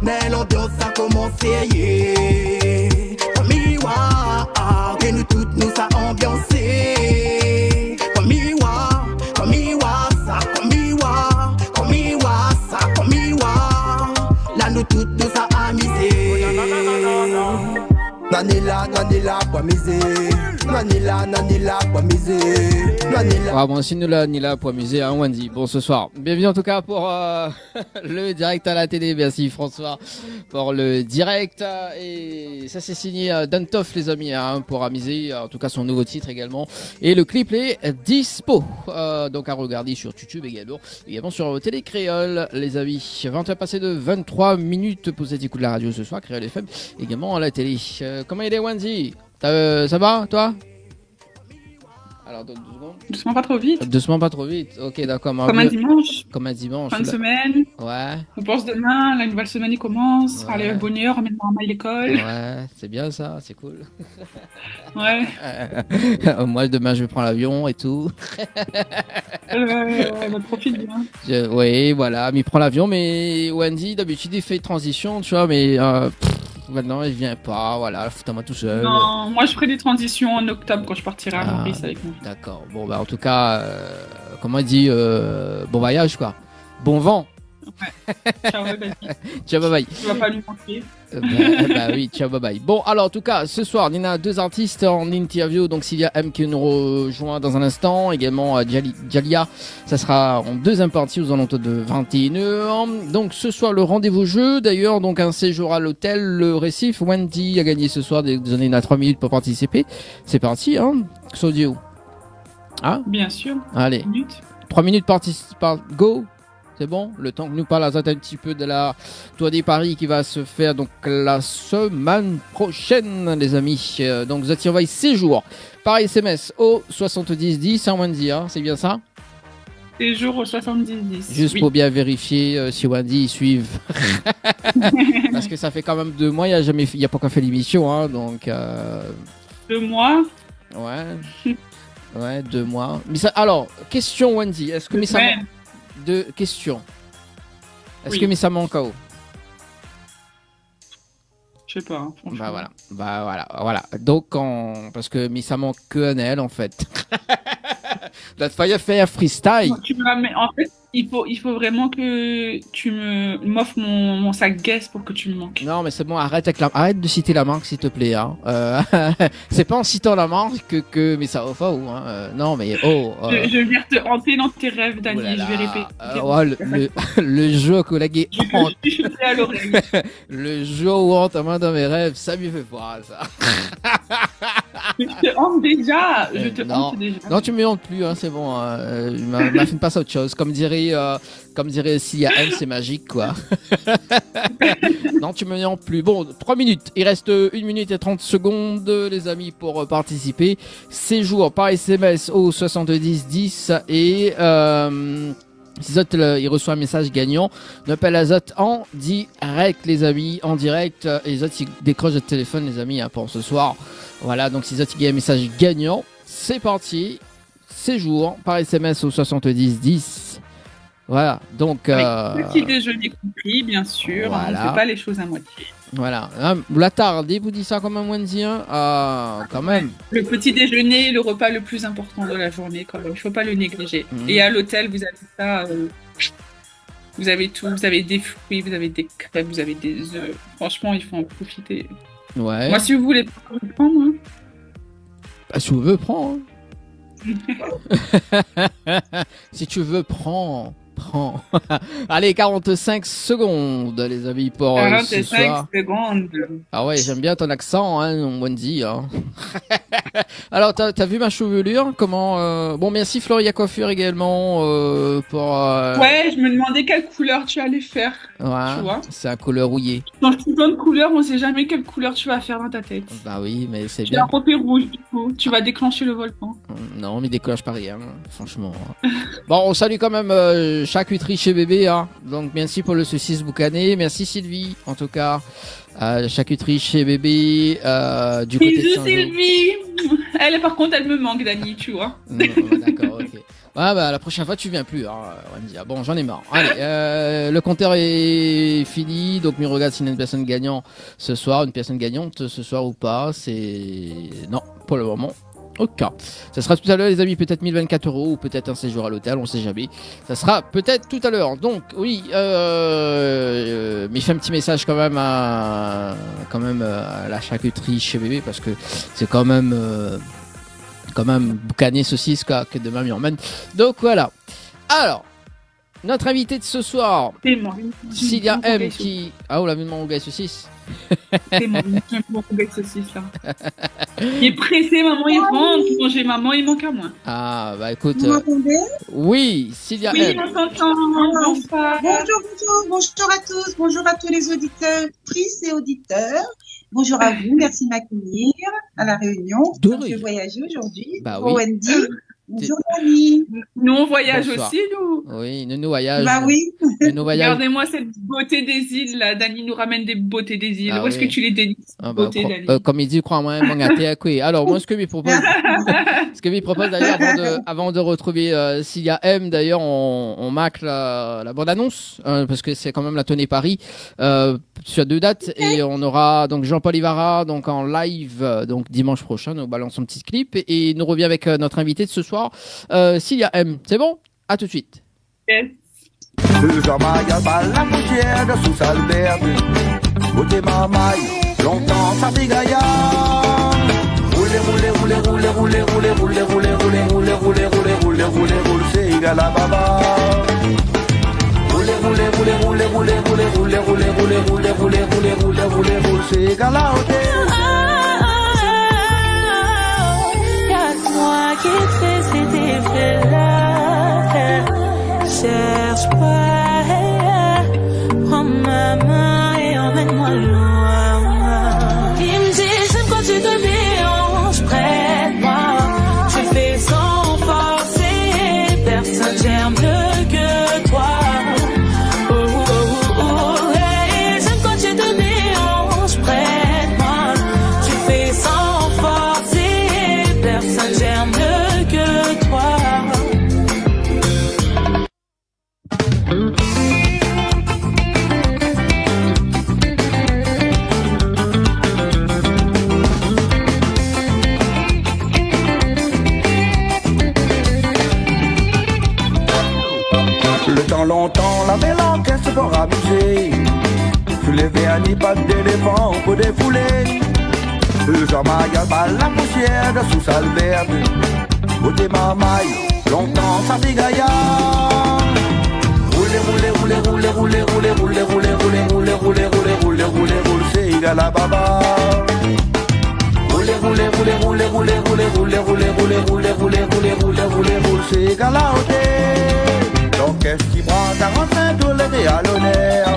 mais l'ambiance a commencé, yeah. Que nous toutes nous a ambiancé. Comme Iwa, ça, comme Iwa, ça, comme Iwa. Là nous toutes nous a amusé. Nanila, quoi miser. Nanila, quoi miser. Ah bon, si nous là, ni là pour amuser, hein, Wendy. Bon, ce soir. Bienvenue en tout cas pour le direct à la télé. Merci François pour le direct. Et ça c'est signé Dantoff les amis, hein, pour amuser. En tout cas son nouveau titre également. Et le clip est dispo. Donc à regarder sur YouTube également sur Télé Créole les amis. 20h passé de 23 minutes pour cette écoute de la radio ce soir. Créole FM également à la télé. Comment il est Wendy? Ça va toi? Alors, 2 secondes. Doucement, pas trop vite. Doucement, pas trop vite. Ok, d'accord. Comme un dimanche. Comme un dimanche. Fin de semaine. Ouais. On pense demain, la nouvelle semaine il commence. Ouais. Allez, bonne heure, emmène maman à l'école. Ouais, c'est bien ça, c'est cool. Ouais. Moi, demain, je vais prendre l'avion et tout. Bah, profite bien. Oui, voilà, mais il prend l'avion. Mais Wendy, d'habitude, il fait transition, tu vois, mais maintenant, il vient pas. Voilà, foutez-moi tout seul. Non, moi, je ferai des transitions en octobre quand je partirai à Maurice avec moi. D'accord. Bon, bah, en tout cas, comment on dit, bon voyage, quoi. Bon vent. Ouais. Ciao, bye bye. Ciao, bye bye. Tu vas pas lui manquer. Bah oui, ciao, bye bye. Bon, alors en tout cas, ce soir, on a 2 artistes en interview. Donc, Sylvia M qui nous rejoint dans un instant. Également, Jalia. Ça sera en 2e partie aux alentours de 21h. Donc, ce soir, le rendez-vous jeu. D'ailleurs, donc, un séjour à l'hôtel, le Récif. Wendy a gagné ce soir. On a 3 minutes pour participer. C'est parti, hein. Sodio. Ah? Bien sûr. Allez. 3 minutes go. C'est bon, le temps que nous parle un petit peu de la Tour des Paris qui va se faire donc la semaine prochaine, les amis. Donc vous envoyez séjour par SMS au 7010 en Wendy, hein, c'est bien ça? Séjour au 7010. Juste oui. Pour bien vérifier si Wendy suive. Parce que ça fait quand même 2 mois, il n'y a pas qu'à faire l'émission, hein, donc. 2 mois. Ouais. Ouais, 2 mois. Mais ça, alors, question Wendy, est-ce que mais ça de questions. Est-ce que mais ça manque à où? Je sais pas, hein, franchement. Bah voilà. Donc parce que mais ça manque que elle en fait. L'autre fois il a fait un freestyle. Tu me ramènes... En fait, il faut vraiment que tu m'offres mon sac Guess pour que tu me manques. Non mais c'est bon, arrête de citer la marque s'il te plaît. Hein. C'est pas en citant la marque que mais ça offre ou hein. Non mais Je vais venir te hanter dans tes rêves, Dani. Je vais répéter. Le jeu collègue. Je suis à l'oreille. Le jeu où on ta main dans mes rêves, ça me fait voir ça. Je te hante déjà. Hante déjà. Non, tu me hantes plus, hein, c'est bon. M'affine pas à autre chose. Comme dirait s'il y a M, c'est magique, quoi. Non, tu me hantes plus. Bon, 3 minutes. Il reste 1 minute et 30 secondes, les amis, pour participer. Séjour par SMS au 7010 et si Zot il reçoit un message gagnant, on appelle à Zot en direct, les amis, en direct. Et Zot il décroche le téléphone, les amis, hein, pour ce soir. Voilà, donc si Zot il gagne un message gagnant, c'est parti. Séjour par SMS au 7010. Voilà, donc. Petit déjeuner compris, bien sûr. Voilà. On ne fait pas les choses à moitié. Voilà. La tarde, vous dites ça comme un Wendy, hein? Quand même. Le petit déjeuner est le repas le plus important de la journée, quand même. Il ne faut pas le négliger. Et à l'hôtel, vous avez ça. Vous avez tout. Vous avez des fruits, vous avez des crêpes, vous avez des œufs. Franchement, il faut en profiter. Ouais. Moi, si vous voulez prendre. Hein. Bah, si vous veux, prends. Hein. Si tu veux, prends. Allez, 45 secondes, les amis, pour 45 ce soir. secondes. Ah ouais, j'aime bien ton accent, hein, Wendy. Hein. Alors, t'as vu ma chevelure? Comment Bon, merci Floria Coiffure également pour. Ouais, je me demandais quelle couleur tu allais faire. Ouais. Tu vois. C'est un couleur rouillé. Dans tout plein de couleurs, on sait jamais quelle couleur tu vas faire dans ta tête. Bah oui, mais c'est tu bien. Tu vas pomper rouge, du coup. Tu vas déclencher le volcan. Non, mais déclenche pas rien, franchement. Bon, on salue quand même charcuterie chez bébé, hein. Donc merci pour le saucisse boucané, merci Sylvie, en tout cas. Charcuterie chez bébé, du côté de Sylvie. Elle, par contre, elle me manque, Dani, tu vois. D'accord, ok. Ah bah la prochaine fois tu viens plus, hein, on va me dire. Bon, j'en ai marre. Allez, le compteur est fini, donc me regarde s'il y a une personne gagnante ce soir, une personne gagnante ce soir ou pas. C'est non pour le moment. Aucun. Ça sera tout à l'heure les amis, peut-être 1024 € ou peut-être un séjour à l'hôtel, on sait jamais. Ça sera peut-être tout à l'heure. Donc oui, mais il fait un petit message quand même à la charcuterie chez bébé parce que c'est quand même boucané saucisse quoi, que demain il emmène. Donc voilà. Alors, notre invité de ce soir, s'il y a M qui... Ah, oh, la maman au gars saucisse. C'est mon gars saucisse là. Il est pressé, maman, il rentre pour manger maman, il manque à moi. Ah, bah écoute... Vous m'entendez? Oui, s'il y a M. Oui, on t'entend. Bonjour à tous. Bonjour à tous les auditeurs, et auditeurs. Bonjour à vous, merci de m'accueillir à la réunion. Doré. Je voyage aujourd'hui. Bah Pour oui. Wendy. Bonjour Dani. Nous on voyage Bonsoir. aussi, nous. Oui, nous voyage. Bah oui. Nous voyage. Regardez-moi cette beauté des îles là. Dani nous ramène des beautés des îles. Ah Où est-ce oui. que tu les dénies, Ah bah, beauté Dani? comme il dit, crois-moi, mon gâté à quoi. Alors, moi, ce que lui propose d'ailleurs, avant de retrouver Cilia M, d'ailleurs, on marque la bande-annonce, parce que c'est quand même la tournée Paris, sur 2 dates, et on aura donc Jean-Paul Ivara, donc en live, donc dimanche prochain, nous balançons un petit clip, et nous revient avec notre invité de ce soir, Cilia M. C'est bon? À tout de suite. Yes. La poussière de sous Albert, beauté mamaille, longtemps ça fait gaillard. Roulez, roulez, roulez, roulez, roulez, roulez, roulez, roulez, roulez, roulez, roulez, roulez, roulez, roulez, roulez, c'est égal à baba. Roulez, roulez, roulez, roulez, roulez, roulez, roulez, roulez, roulez, roulez, roulez, roulez, roulez, roulez, roulez, c'est égal à hôtel. Y'a que moi qui fais cet effet-là. Cherche pas, prends ma main et emmène-moi loin. Il me dit j'aime quand tu te déranges près de moi. Tu fais sans forcer, personne j'aime mieux que toi. Oh, oh, oh, oh, hey, j'aime quand tu te déranges près de moi. Tu fais sans forcer, personne j'aime mieux que toi. Le temps longtemps, la belle encaisse pour amuser. Soulever un nid, pas d'éléphant pour défouler. Le Jean-Magal bat la poussière de sous Albert. Beauté mamaille, longtemps ça fait gaillard. Roulez, roulez, roulez, roulez, roulez, roulez, roulez, roulez, roulez, roulez, roulez, roulez, roulez, roulez, roulez, c'est égal à baba. Roulez, roulez, roulez, roulez, roulez, roulez, roulez, roulez, roulez, roulez, roulez, roulez, roulez, roulez, roulez, c'est égal à hôtel. L'orchestre qui prend 45 tours l'été à l'honneur.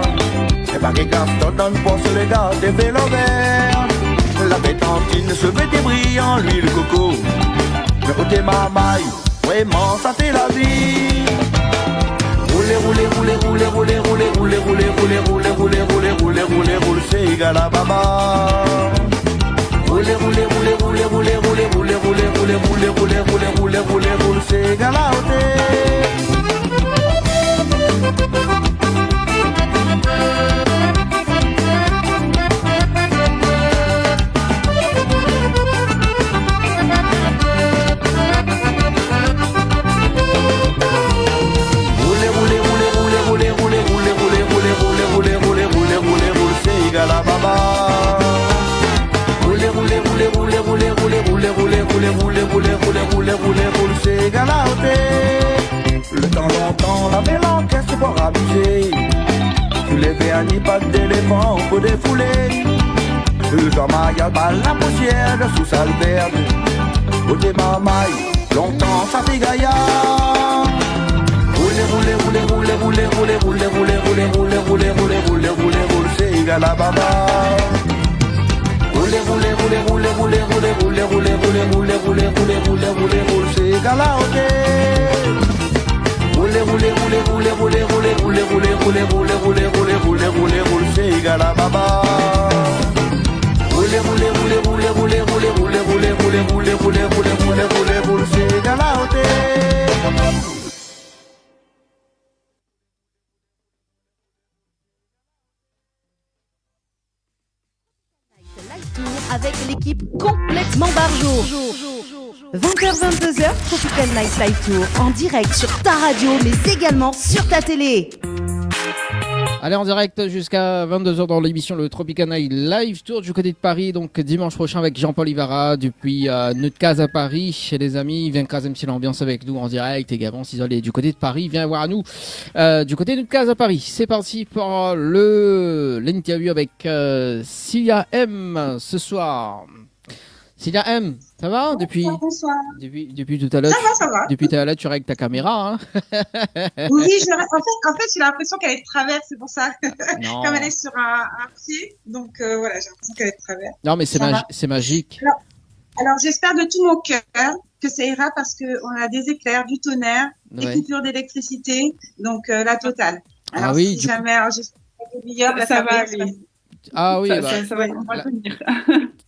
Et pas que Gaston donne pour se les gars des vélos verts. La pétantine se fait des brillants, l'huile coco. Le côté mamaille, vraiment ça fait la vie. Roulez, roulez, roulez, roulez, roulez, roulez, roulez, roulez, roulez, roulez, roulez, roulez, roulez, roulez, roulez, c'est égal à baba. Roulez, roulez, roulez, roulez, roulez, roulez, roulez, roulez, roulez, roulez, roulez, roulez, roulez, roulez, roulez, c'est égal à hôtel. Le temps longtemps, la belle encaisse pour amuser. Soulever un nid, pas d'éléphant pour défouler. Le Jean-Magal bat la poussière de sous Albert. Beauté mamaille, longtemps ça fait gaillard. Roulez, roulez, roulez, roulez, roulez, roulez, roulez, roulez, roulez, roulez, roulez, roulez, roulez, roulez, roulez, c'est égal à baba. Roulez, roulez, roulez, roulez, roulez, roulez, roulez, roulez, roulez, roulez, roulez, roulez, roulez, roulez, roulez, c'est égal à hôtel. Roulez, roulez, roulez, roulez, roulez, roulez, roulez, roulez, roulez, roulez, roulez, roulez, roulez, roulez, roulez, c'est égal à baba. Roulez, roulez, roulez, roulez, roulez, roulez, roulez, roulez, roulez, roulez, roulez, roulez, roulez, roulez, roulez, c'est égal à hôtel. équipe complètement barjo. 20h-22h, Tropical Night Live Tour en direct sur ta radio, mais également sur ta télé. Allez, en direct jusqu'à 22h dans l'émission Le Tropical Night Live Tour du côté de Paris. Donc dimanche prochain avec Jean-Paul Ivara depuis notre case à Paris chez les amis. Viens caser un petit l'ambiance avec nous en direct également. S'il du côté de Paris, viens voir nous du côté de notre case à Paris. C'est parti pour l'interview avec Cilia M ce soir. Cilia M, ça va Bonsoir. depuis tout à l'heure? Ça va. Depuis tout à l'heure, tu règles ta caméra, hein? Oui, en fait, j'ai l'impression qu'elle est de travers, c'est pour ça. Non. Comme elle est sur un pied, donc voilà, j'ai l'impression qu'elle est de travers. Non, mais c'est Ça va. c'est magique. Alors, j'espère de tout mon cœur que ça ira parce que on a des éclairs, du tonnerre, des Ouais. coupures d'électricité, donc la totale. Alors, Ah oui, si jamais, alors, j'espère que le meilleur, Ça va bien se aller. Ah oui, bah, Ça va, on va là. tenir.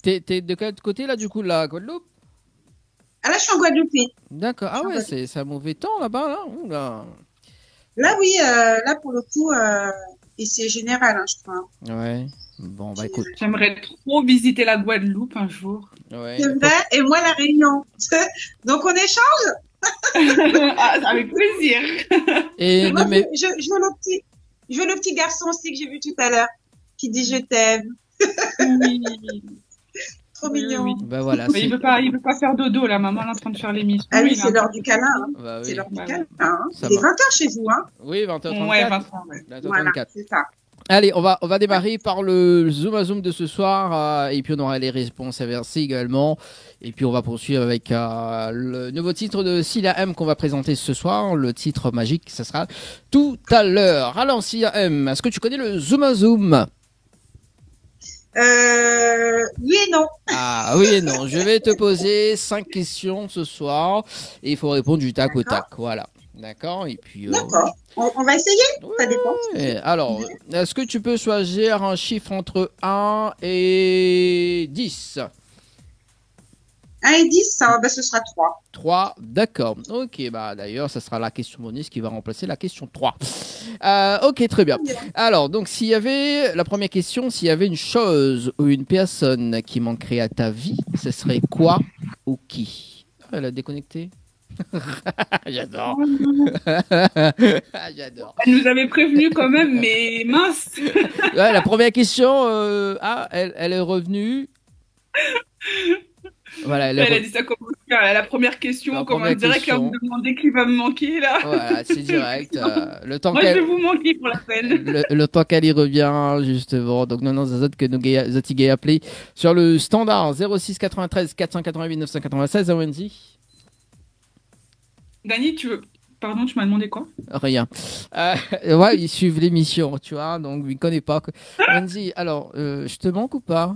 T'es de quel côté là du coup, la Guadeloupe? Ah là, je suis en Guadeloupe. D'accord. Ah ouais, c'est un mauvais temps là-bas là. Oula. Là, oui, là, pour le coup, et c'est général, hein, je crois. Ouais. Bon bah écoute. J'aimerais trop visiter la Guadeloupe un jour. Ouais. C'est vrai, et moi, la Réunion. Donc, on échange. Ah, avec plaisir. Et Moi, ne mets- je veux le petit garçon aussi que j'ai vu tout à l'heure, qui dit je t'aime. Oui. Trop Oui, mignon. oui. bah voilà. Mais il veut pas faire dodo, là. Maman elle est en train de faire l'émission. Ah oui, Il a c'est un l'heure peu- du câlin. Hein. Bah oui. C'est l'heure du Bah câlin. Hein. Ça Il est va. 20h chez vous. Hein. Oui, 20h34. Ouais, Vincent. 20h34. Voilà, c'est ça. Allez, on va démarrer par le Zoom à Zoom de ce soir et puis on aura les réponses inversées également. Et puis on va poursuivre avec le nouveau titre de Cilia M qu'on va présenter ce soir. Le titre magique, ça sera tout à l'heure. Alors Cilia M, est-ce que tu connais le Zoom à Zoom? Oui et non. Ah oui et non, je vais te poser 5 questions ce soir et il faut répondre du tac au tac. Voilà. D'accord. Et puis. D'accord. On va essayer. Ça dépend. Ouais. Alors, est-ce que tu peux choisir un chiffre entre 1 et 10? 1 et 10, ça, bah, ce sera 3. 3, d'accord. Ok, bah d'ailleurs, ça sera la question bonus qui va remplacer la question 3. Ok, très bien. Alors, donc, s'il y avait, la première question, s'il y avait une chose ou une personne qui manquerait à ta vie, ce serait quoi ou qui? Elle a déconnecté. J'adore. J'adore. Elle nous avait prévenu quand même, mais mince. Ouais, la première question, elle est revenue. Voilà, elle est Elle a dit ça comme ça. La première question, La comme première on dirait qu'elle question. me demandait qui va me manquer là. Voilà, c'est direct. Le temps Moi, je vais qu'elle... vous manquer pour la peine. Le temps qu'elle y revient, justement. Donc, non, ça que nous avez appelé sur le standard 06 93 488 996 à Wendy. Dani, tu veux. Pardon, tu m'as demandé quoi? Rien. Ouais, ils suivent l'émission, tu vois, donc ils ne connaissent pas. Wendy, alors, je te manque ou pas?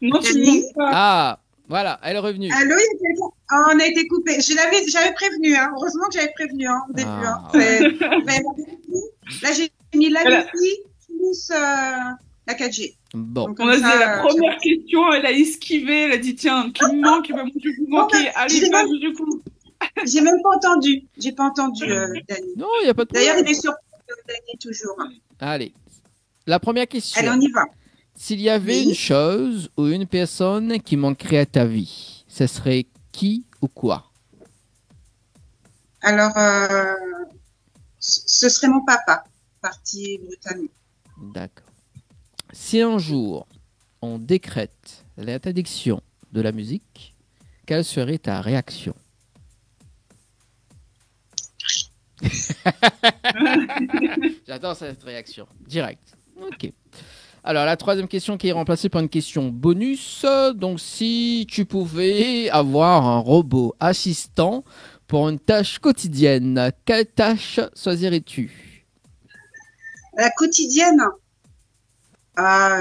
Non, tu me manques pas. Ah, voilà, elle est revenue. Allô, il y a quelqu'un. Ah, on a été coupé. J'avais prévenu. Hein. Heureusement que j'avais prévenu hein, au début. Ah. Hein. Mais là, j'ai mis la Voilà. Wi-Fi plus la 4G. Bon. Donc, On a comme dit ça, la première question, elle a esquivé, elle a dit tiens, qui me manque, bah, moi, je vais vous manquer. Allez, j'ai vas-y, du coup. J'ai même pas entendu. J'ai pas entendu, Dani. Non, il n'y a pas de D'ailleurs, problème. il est sur Dani toujours. Allez. La première question. Allez, on y va. S'il y avait Oui. une chose ou une personne qui manquerait à ta vie, ce serait qui ou quoi? Alors, ce serait mon papa, parti brutalement. D'accord. Si un jour on décrète l'interdiction de la musique, quelle serait ta réaction? J'adore cette réaction. Direct. Ok. Alors, la troisième question qui est remplacée par une question bonus. Donc, si tu pouvais avoir un robot assistant pour une tâche quotidienne, quelle tâche choisirais-tu? La quotidienne. Ah,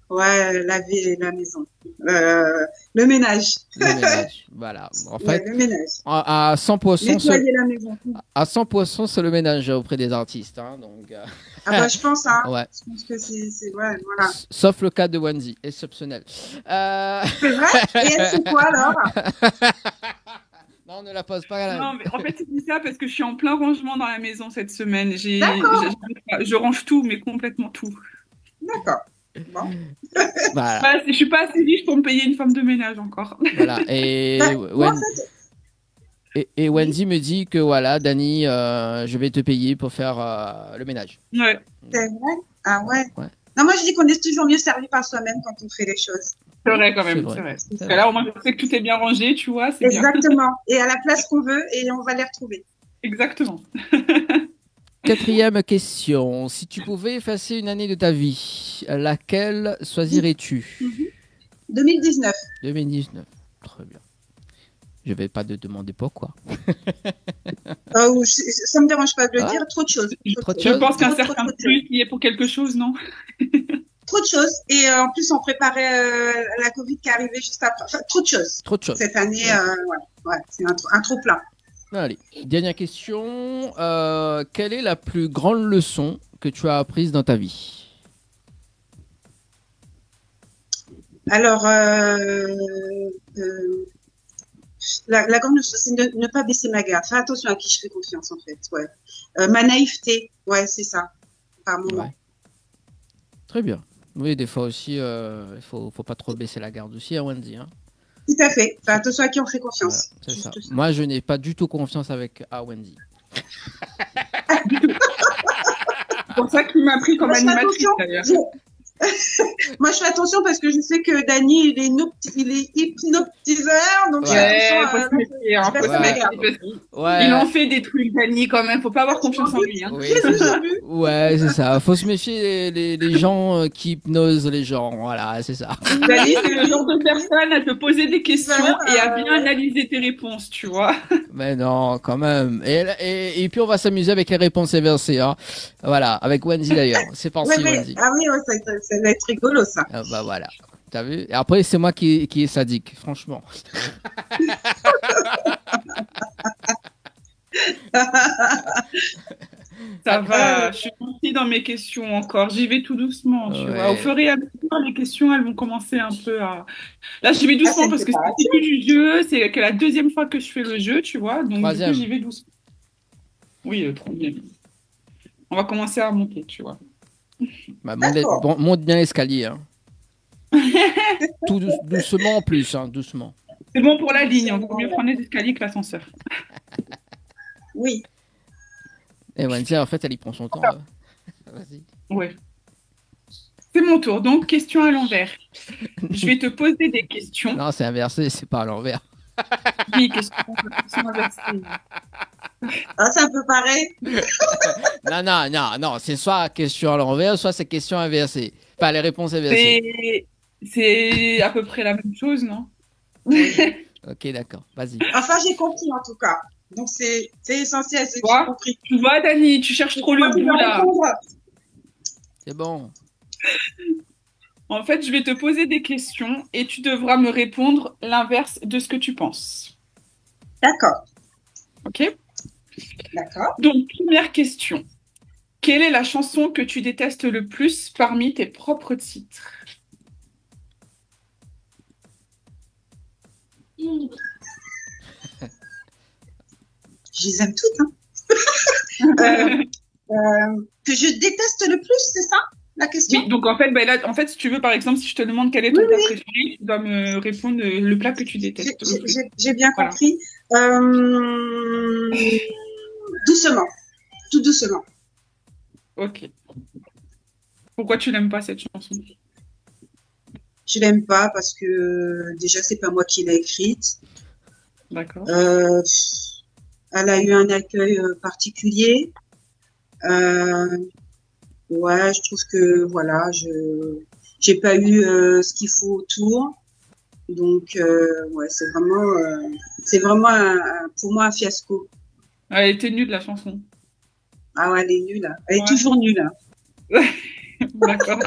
ouais, laver la maison. Le ménage. Le ménage. Voilà. En Ouais, fait, le ménage. à 100%, Nettoyer la maison. à 100%, c'est le ménage auprès des artistes. Hein, donc, Ah bah, je pense, hein. ouais. Je pense que c'est ouais, voilà. Sauf le cas de Wendy, exceptionnel. C'est vrai? Et elle, c'est quoi, alors? Non, ne la pose pas. Non, mais en fait, je dis ça parce que je suis en plein rangement dans la maison cette semaine. D'accord. Je range tout, mais complètement tout. D'accord. Bon. Voilà. Voilà, je suis pas assez riche pour me payer une femme de ménage encore. Voilà. Et, Bah, moi, en fait, et Wendy me dit que voilà, Dani, je vais te payer pour faire le ménage. Ouais. c'est vrai. Ah ouais. Ouais. Non, moi, je dis qu'on est toujours mieux servi par soi-même quand on fait les choses. C'est vrai quand même, C'est c'est vrai. vrai. Parce que là, au moins, je sais que tout est bien rangé, tu vois, c'est bien. Exactement. Et à la place qu'on veut, et on va les retrouver. Exactement. 4e question. Si tu pouvais effacer une année de ta vie, laquelle choisirais-tu? 2019. 2019. Très bien. Je vais pas te demander pourquoi. Ça me dérange pas de le Ah. dire. Trop de choses. Trop de Je choses. pense qu'un Trop, certain trop de plus y est pour quelque chose, non? Trop de choses. Et en plus, on préparait la Covid qui est arrivée juste après. Enfin, trop de choses. Trop de choses. Cette année, ouais, c'est un trop plein. Allez, dernière question. Quelle est la plus grande leçon que tu as apprise dans ta vie? Alors, la grande chose, c'est ne pas baisser ma garde. Faire attention à qui je fais confiance, en fait. Ouais. Ma naïveté, ouais, c'est ça, par moment. Ouais. Très bien. Oui, des fois aussi, il faut pas trop baisser la garde aussi, hein, Wendy. Hein. Tout à fait. Faire attention à qui on fait Voilà, confiance. c'est Juste ça. ça. Moi, je n'ai pas du tout confiance à Wendy. C'est pour ça qu'il m'a pris comme Moi, je fais animatrice, attention. d'ailleurs. Moi, je fais attention parce que je sais que Dany, il est hypnotiseur, donc je fais Ouais, attention faut se méfier, hein, faut se Ouais. méfier, parce qu'il Ouais. en fait des trucs, Dany, quand même. Faut pas avoir confiance en lui, hein. Oui, c'est ça. Ouais, c'est ça. Faut se méfier les gens qui hypnosent les gens. Voilà, c'est ça. Dany, c'est le genre de personne à te poser des questions Voilà. et à bien analyser tes réponses, tu vois. Mais non, quand même. Et puis on va s'amuser avec les réponses inversées. Hein. Voilà, avec Wendy d'ailleurs. C'est parti, Ouais, mais- Wendy. ah oui, ouais, ça va être rigolo, ça. Ah, bah voilà. T'as vu? Et après, c'est moi qui est sadique, franchement. Ça va, je suis gentille dans mes questions encore. J'y vais tout doucement, tu Ouais. vois. Au fur et à mesure, les questions, elles vont commencer un peu à... Là, j'y vais Ah, doucement c'est parce que c'est pas le début du jeu. C'est que la deuxième fois que je fais le jeu, tu vois. Donc, Troisième. du coup, j'y vais doucement. Oui, le troisième. On va commencer à monter, tu vois. Bah, D'accord. monte bien l'escalier. Hein. Tout doucement en plus, hein, doucement. C'est bon pour la ligne. On vaut mieux prendre les escaliers que l'ascenseur. Oui. Et Wendy, en fait, elle y prend son temps. Vas-y. Ouais. C'est mon tour. Donc, question à l'envers. Je vais te poser des questions. Non, c'est inversé, c'est pas à l'envers. Oui, question inversée. Ah, c'est un peu pareil. Non, c'est soit question à l'envers, soit c'est question inversée. Pas les réponses inversées. C'est à peu près la même chose, non? Ok, d'accord, vas-y. Enfin, j'ai compris, en tout cas. Donc, c'est essentiel, c'est que Quoi j'ai compris. Tu vois, Dany, tu cherches trop le Moi, tu bout, vas là. répondre. C'est bon. En fait, je vais te poser des questions et tu devras me répondre l'inverse de ce que tu penses. D'accord, Ok? d'accord. Donc, première question. Quelle est la chanson que tu détestes le plus parmi tes propres titres? Je les aime toutes, hein. Que je déteste le plus, c'est ça, la question? Oui, donc en fait, là, si tu veux, par exemple, si je te demande quel est ton plat préféré, tu dois me répondre le plat que tu détestes le plus. J'ai bien Voilà. compris. Doucement, tout doucement. Ok. Pourquoi tu n'aimes pas cette chanson? Je l'aime pas parce que déjà c'est pas moi qui l'ai écrite. D'accord. Elle a eu un accueil particulier. Ouais, je trouve que voilà, j'ai pas eu ce qu'il faut autour. Donc ouais, c'est vraiment pour moi un fiasco. Elle était nulle, la chanson. Ah ouais, elle est nulle. Elle Ouais. est toujours nulle. Hein. D'accord.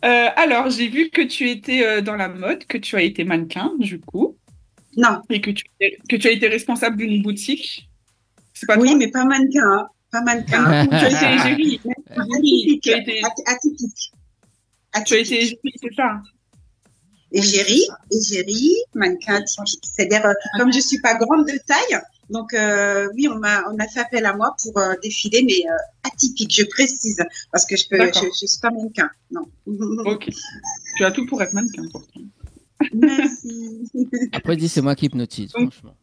Alors, j'ai vu que tu étais dans la mode, que tu as été mannequin, du coup, Non, et que tu as été responsable d'une boutique. C'est pas oui, toi? mais pas mannequin, hein. Pas mannequin. Tu as été égérie. Atypique, Tu as été, atypique. tu as été égérie, c'est ça? Égérie, mannequin atypique. C'est-à-dire, comme je suis pas grande de taille, Donc oui, on a fait appel à moi pour défiler, mais atypique, je précise, parce que D'accord. je suis pas mannequin, non. Ok. Tu as tout pour être mannequin, pourtant. Merci. Après, il dit c'est moi qui hypnotise, Donc- franchement.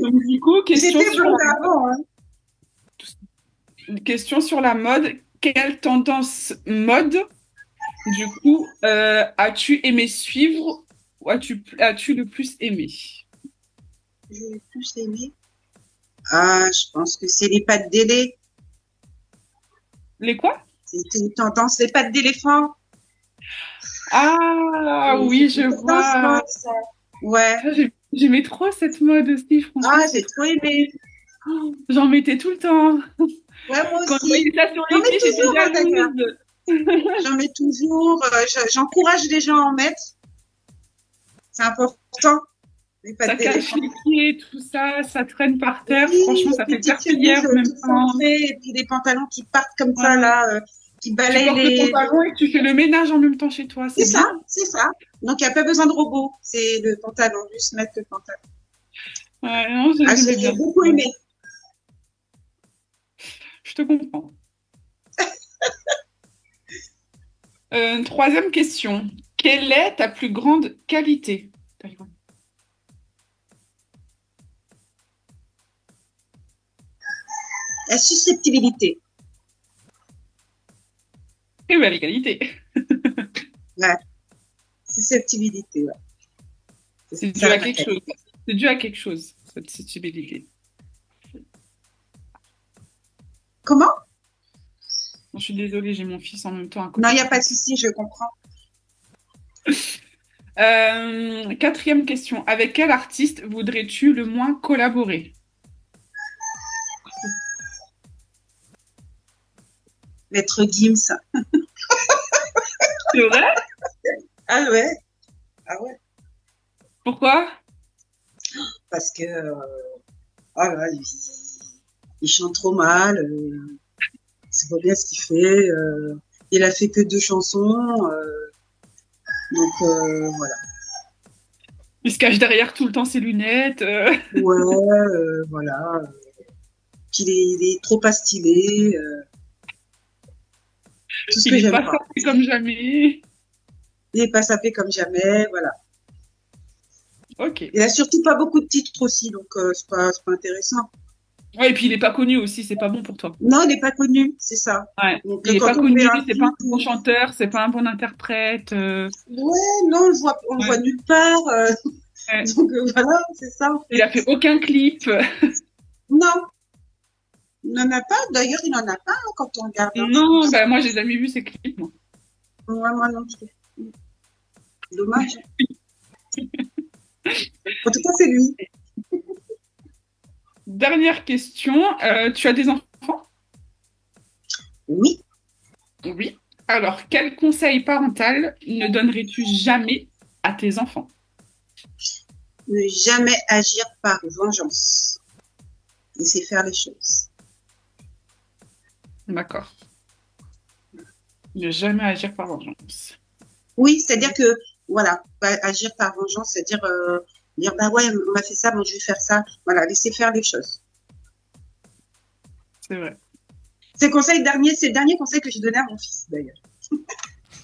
Donc, du coup, J'étais blonde avant, hein. question sur la mode. Quelle tendance mode, du coup, as-tu aimé suivre ou as-tu le plus aimé? J'ai le plus aimé. Ah, je pense que c'est les pattes d'ailé. Les quoi? C'était une tendance, les pattes d'éléphant. Ah oui, je C'était une vois. tendance mode, ça. Ouais. Ah, j'aimais trop cette mode aussi, franchement. Ah, j'ai trop aimé. J'en mettais tout le temps. Ouais, moi Quand je aussi. voyais ça sur J'en les mets pieds, j'étais toujours, hein, d'ailleurs. jalouse. J'en mets toujours. J'encourage les gens à en mettre. C'est important. Les Ça pattes cache d'éléphant. les pieds, tout ça, ça traîne par terre. Oui, Franchement, ça des fait petites serpillière en chemises même toutes temps. centrées, et puis des pantalons qui partent comme ça, Ouais. là, qui Tu balayent portes les... ton pantalon et tu fais le ménage en même temps chez toi. C'est C'est ça, bien. c'est ça. Donc, il n'y a pas besoin de robot. C'est le pantalon, juste mettre le pantalon. Ouais, non, Ah, j'aimais j'ai bien. beaucoup aimé. Je te comprends. Troisième question. Quelle est ta plus grande qualité? La susceptibilité. Très belle qualité. Susceptibilité, ouais. C'est dû ça, à ma quelque qualité. chose. C'est dû à quelque chose, cette sensibilité. Comment? Je suis désolée, j'ai mon fils en même temps à côté. Non, il n'y a pas de souci, je comprends. Quatrième question. Avec quel artiste voudrais-tu le moins collaborer? Maître Gims. C'est vrai? Ah ouais? Ah ouais? Pourquoi? Parce que, oh là, il chante trop mal, c'est pas bien ce qu'il fait, il a fait que 2 chansons, donc voilà. Il se cache derrière tout le temps ses lunettes. Ouais, voilà. Puis il est trop pas stylé, tout ce Il que est j'aime pas pas. sorti comme jamais. Il est pas sapé comme jamais, voilà. Ok. Il a surtout pas beaucoup de titres aussi, donc c'est pas intéressant. Ouais, et puis il est pas connu aussi, c'est pas bon pour toi. Non, il est pas connu, c'est ça. Ouais. Donc, Il est quand pas on connu, fait un c'est pas un film, bon chanteur, c'est pas un bon interprète. ouais, non, on le voit nulle part. Ouais. Donc voilà, c'est ça. En fait. Il a fait aucun clip. Non, il n'en a pas. D'ailleurs, il n'en a pas hein, quand on regarde. Hein. Non, bah moi j'ai jamais vu ses clips. Moi. Ouais, moi non plus. Dommage. En tout cas, c'est lui. Dernière question. Tu as des enfants? Oui. Oui. Alors, quel conseil parental ne donnerais-tu jamais à tes enfants? Ne jamais agir par vengeance. Laisser faire les choses. D'accord. Ne jamais agir par vengeance. Oui, c'est-à-dire que, voilà, agir par vengeance, c'est-à-dire dire, bah ouais, on m'a fait ça, bon, je vais faire ça. Voilà, laisser faire les choses. C'est vrai. C'est le dernier conseil que j'ai donné à mon fils, d'ailleurs.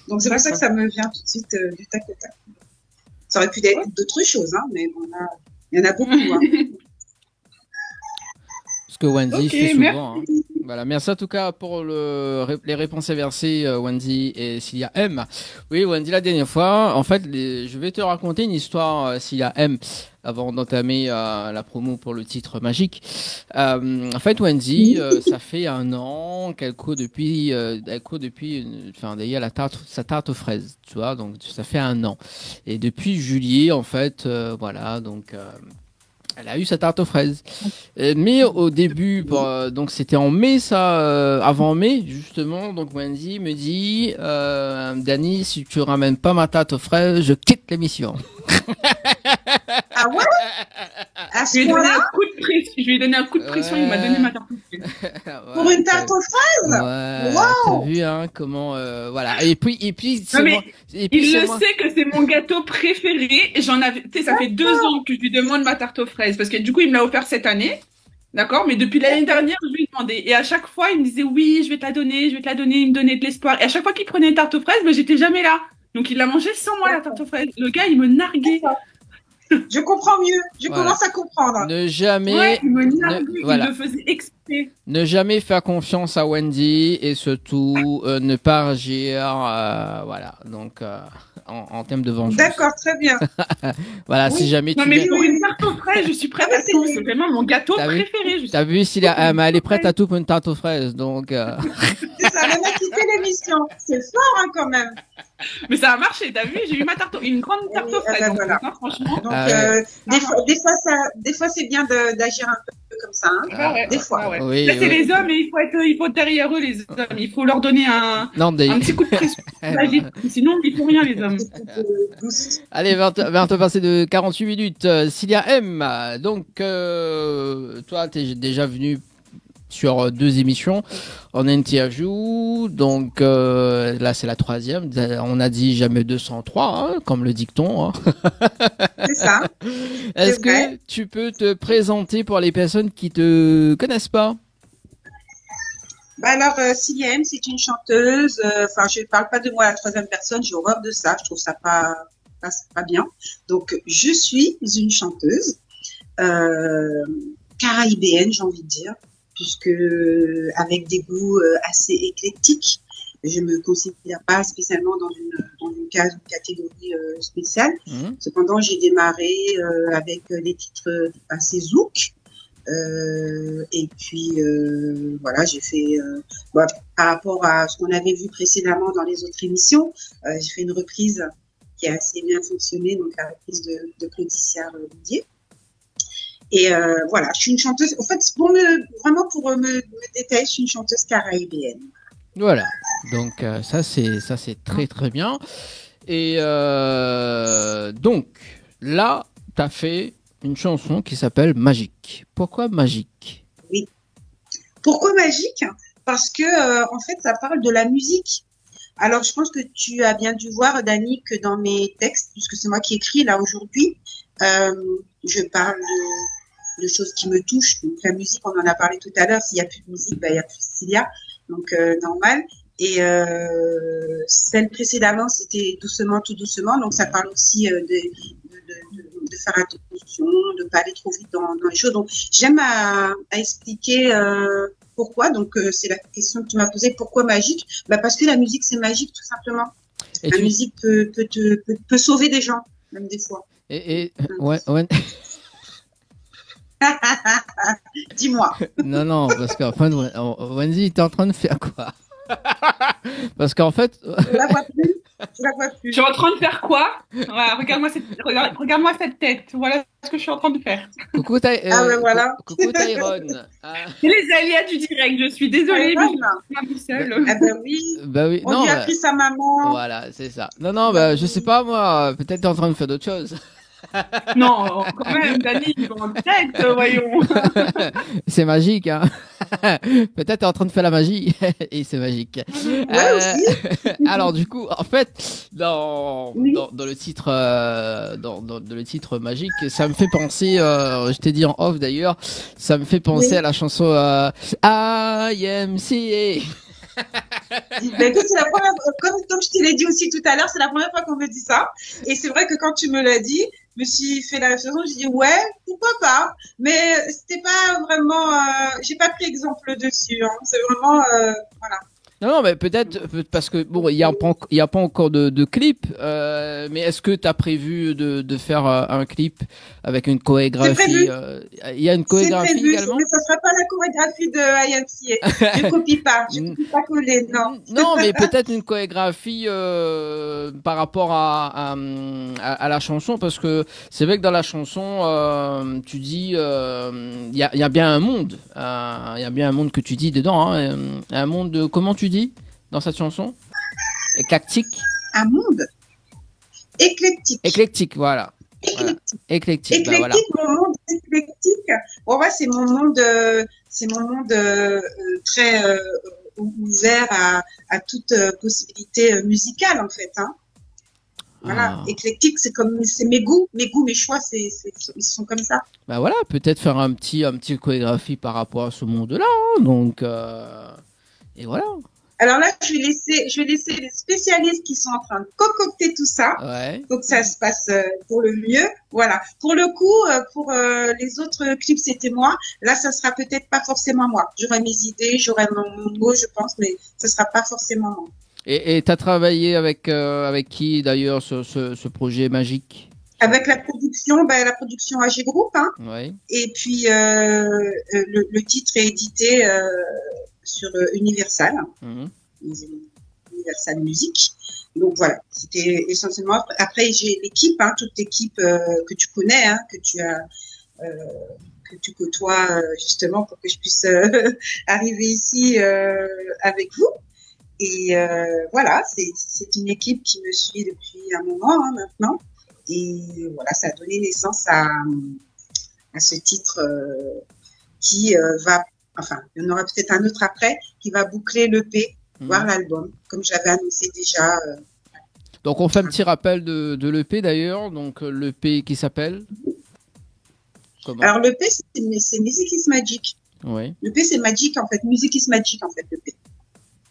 Donc, c'est pour ça que ça me vient tout de suite du tac au tac. Ça aurait pu être d'autres choses, hein, mais bon, là, il y en a beaucoup. Hein. Ce que Wendy Ok, fait souvent. Hein. Voilà, merci en tout cas pour les réponses versées, Wendy et Cilia M. Oui, Wendy, la dernière fois, en fait, je vais te raconter une histoire, Cilia M, avant d'entamer la promo pour le titre magique. En fait, Wendy, ça fait 1 an qu'elle court depuis, d'ailleurs, sa tarte aux fraises, tu vois, donc ça fait 1 an. Et depuis juillet, en fait, voilà, donc... elle a eu sa tarte aux fraises. Mais au début, donc c'était en mai, ça, avant mai, justement. Donc Wendy me dit, Dani, si tu ramènes pas ma tarte aux fraises, je quitte l'émission. Ah ouais? À Je ce lui ai donné point-là? un coup de pression. Je lui ai donné un coup de pression. Il m'a donné ma tarte aux fraises. Pour une tarte aux fraises? Ouais, Wow! t'as vu hein, comment voilà. Et puis c'est Non, mais moi. Et puis il c'est le moi. sait que c'est mon gâteau préféré. J'en avais, tu sais, ça fait 2 ans que je lui demande ma tarte aux fraises parce que du coup, il me l'a offert cette année. D'accord? Mais depuis l'année dernière, je lui ai demandé. Et à chaque fois, il me disait oui, je vais te la donner, je vais te la donner. Il me donnait de l'espoir. Et à chaque fois qu'il prenait une tarte aux fraises, ben, j'étais jamais là. Donc, il l'a mangé sans moi, la tarte aux fraises. Le gars, il me narguait. Je comprends mieux. Je Voilà. commence à comprendre. Ne jamais, Ouais, il me narguait. voilà. Il le faisait exprès. ne jamais faire confiance à Wendy et surtout ne pas agir, voilà. Donc en termes de vengeance. D'accord, très bien. Voilà, Oui. si jamais Non, tu mais viens- pour une tarte aux fraises, je suis prête à tout. C'est vraiment mon gâteau T'as vu préféré. Je T'as vu s'il a, mais elle est prête à tout pour une tarte aux fraises, donc. C'est ça, même à quitter l'émission. C'est fort, hein, quand même. Mais ça a marché, t'as vu? J'ai eu une grande tarte aux fraises. ben Donc, voilà. franchement. Donc, Ah ouais. des fois, c'est bien d'agir un peu comme ça. Hein. Ah ouais, Des fois. ah ouais. Oui, Là, c'est oui. les hommes et il faut être derrière eux, les hommes. Il faut leur donner un Non, petit coup de pression. Sinon, ils font rien, les hommes. Allez, 20 passé de 48 minutes. Cilia M, donc toi, t'es déjà venu sur 2 émissions en interview, donc là c'est la 3e. On a dit jamais 203, hein, comme le dicton. Hein. C'est ça. Est-ce que vrai. tu peux te présenter pour les personnes qui te connaissent pas? Bah alors, Cilia M, c'est une chanteuse. Enfin, je ne parle pas de moi à la 3e personne. J'ai horreur de ça. Je trouve ça pas bien. Donc, je suis une chanteuse caraïbéenne, j'ai envie de dire, puisque avec des goûts assez éclectiques. Je me considère pas spécialement dans une catégorie spéciale. Cependant, j'ai démarré avec des titres assez zouk. Et puis voilà, j'ai fait par rapport à ce qu'on avait vu précédemment dans les autres émissions, j'ai fait une reprise qui a assez bien fonctionné, donc la reprise de Claudicia Didier. Et voilà, je suis une chanteuse. En fait, vraiment pour me détailler, je suis une chanteuse caraïbéenne. Voilà. Donc ça c'est très très bien. Et donc là, t'as fait une chanson qui s'appelle Magique. Pourquoi Magique? Oui. Pourquoi Magique? Parce que en fait, ça parle de la musique. Alors, je pense que tu as bien dû voir, Dani, que dans mes textes, puisque c'est moi qui écris là aujourd'hui, je parle de choses qui me touchent. Donc, la musique, on en a parlé tout à l'heure. S'il n'y a plus de musique, il n'y a plus de Cilia. Donc, normal. Et celle précédemment, c'était Doucement, tout doucement. Donc, ça parle aussi de faire attention, de ne pas aller trop vite dans les choses. Donc, j'aime à expliquer pourquoi. Donc, c'est la question que tu m'as posée. Pourquoi magique? Bah, parce que la musique, c'est magique, tout simplement. Et La musique peut sauver des gens, même des fois. Et ouais. Dis-moi. Non, parce qu'en fait, Wendy, t'es en train de faire quoi? Parce qu'en fait, Je la vois plus. Je la vois Je plus. suis en train de faire quoi? Voilà, regarde-moi cette tête. Voilà ce que je suis en train de faire. coucou, voilà. coucou Tyrone. C'est les aléas du direct. Je suis désolée, mais je Voilà. suis pas tout seule. Ah ben oui. Bah oui, On non, lui a bah, pris sa maman. voilà, c'est ça. Non, bah je sais pas moi, peut-être t'es en train de faire d'autres choses. Non, quand même, Dani, ils vont en direct, voyons. C'est magique, hein. Peut-être t'es en train de faire la magie et c'est magique. Alors du coup, en fait, dans le titre, dans le titre magique, ça me fait penser. Je t'ai dit en off d'ailleurs, ça me fait penser à la chanson IMCA. Ben écoute, c'est la première, comme je te l'ai dit aussi tout à l'heure, c'est la première fois qu'on me dit ça. Et c'est vrai que quand tu me l'as dit, je me suis fait la réflexion, j'ai dit ouais, pourquoi pas. Mais c'était pas vraiment, j'ai pas pris exemple dessus. Hein. C'est vraiment, voilà. Non, mais peut-être parce que bon, il y a pas encore de clip, mais est-ce que tu as prévu de faire un clip avec une chorégraphie? Il y a une chorégraphie prévu, également. mais ça sera pas la chorégraphie de IMCA. Je copie pas coller, non. Non, mais peut-être une chorégraphie par rapport à la chanson, parce que c'est vrai que dans la chanson, tu dis, il y a bien un monde, il y a bien un monde que tu dis dedans, hein, un monde de, comment tu dis dans cette chanson? Éclectique. Un monde éclectique. Éclectique, voilà. Éclectique. Éclectique, bah voilà. Éclectique, mon monde éclectique. Bon, ouais, c'est mon monde, très ouvert à toute possibilité musicale en fait. Hein. Voilà, éclectique, c'est mes goûts, mes choix, ils sont comme ça. Bah voilà, peut-être faire un petit chorégraphie par rapport à ce monde-là. Hein, donc, et voilà. Alors là, je vais laisser les spécialistes qui sont en train de concocter tout ça. Ouais. Faut que ça se passe pour le mieux. Voilà. Pour le coup, pour les autres clips, c'était moi. Là, ça sera peut-être pas forcément moi. J'aurai mes idées, j'aurai mon mot, je pense, mais ça sera pas forcément moi. Et tu as travaillé avec qui d'ailleurs sur ce projet magique? Avec la production AG Group, hein. Ouais. Et puis le titre est édité sur Universal, Universal Music. Donc voilà, c'était essentiellement. Après j'ai l'équipe, hein, toute l'équipe que tu connais, hein, que tu côtoies justement pour que je puisse arriver ici avec vous. Et voilà, c'est une équipe qui me suit depuis un moment hein, maintenant. Et voilà, ça a donné naissance à ce titre qui va, enfin, il y en aura peut-être un autre après, qui va boucler l'EP, voire l'album, comme j'avais annoncé déjà. Donc on fait un petit rappel de l'EP d'ailleurs, donc l'EP qui s'appelle comment? Alors l'EP c'est Music is Magic. Oui. L'EP c'est Magic en fait, Music is Magic en fait l'EP.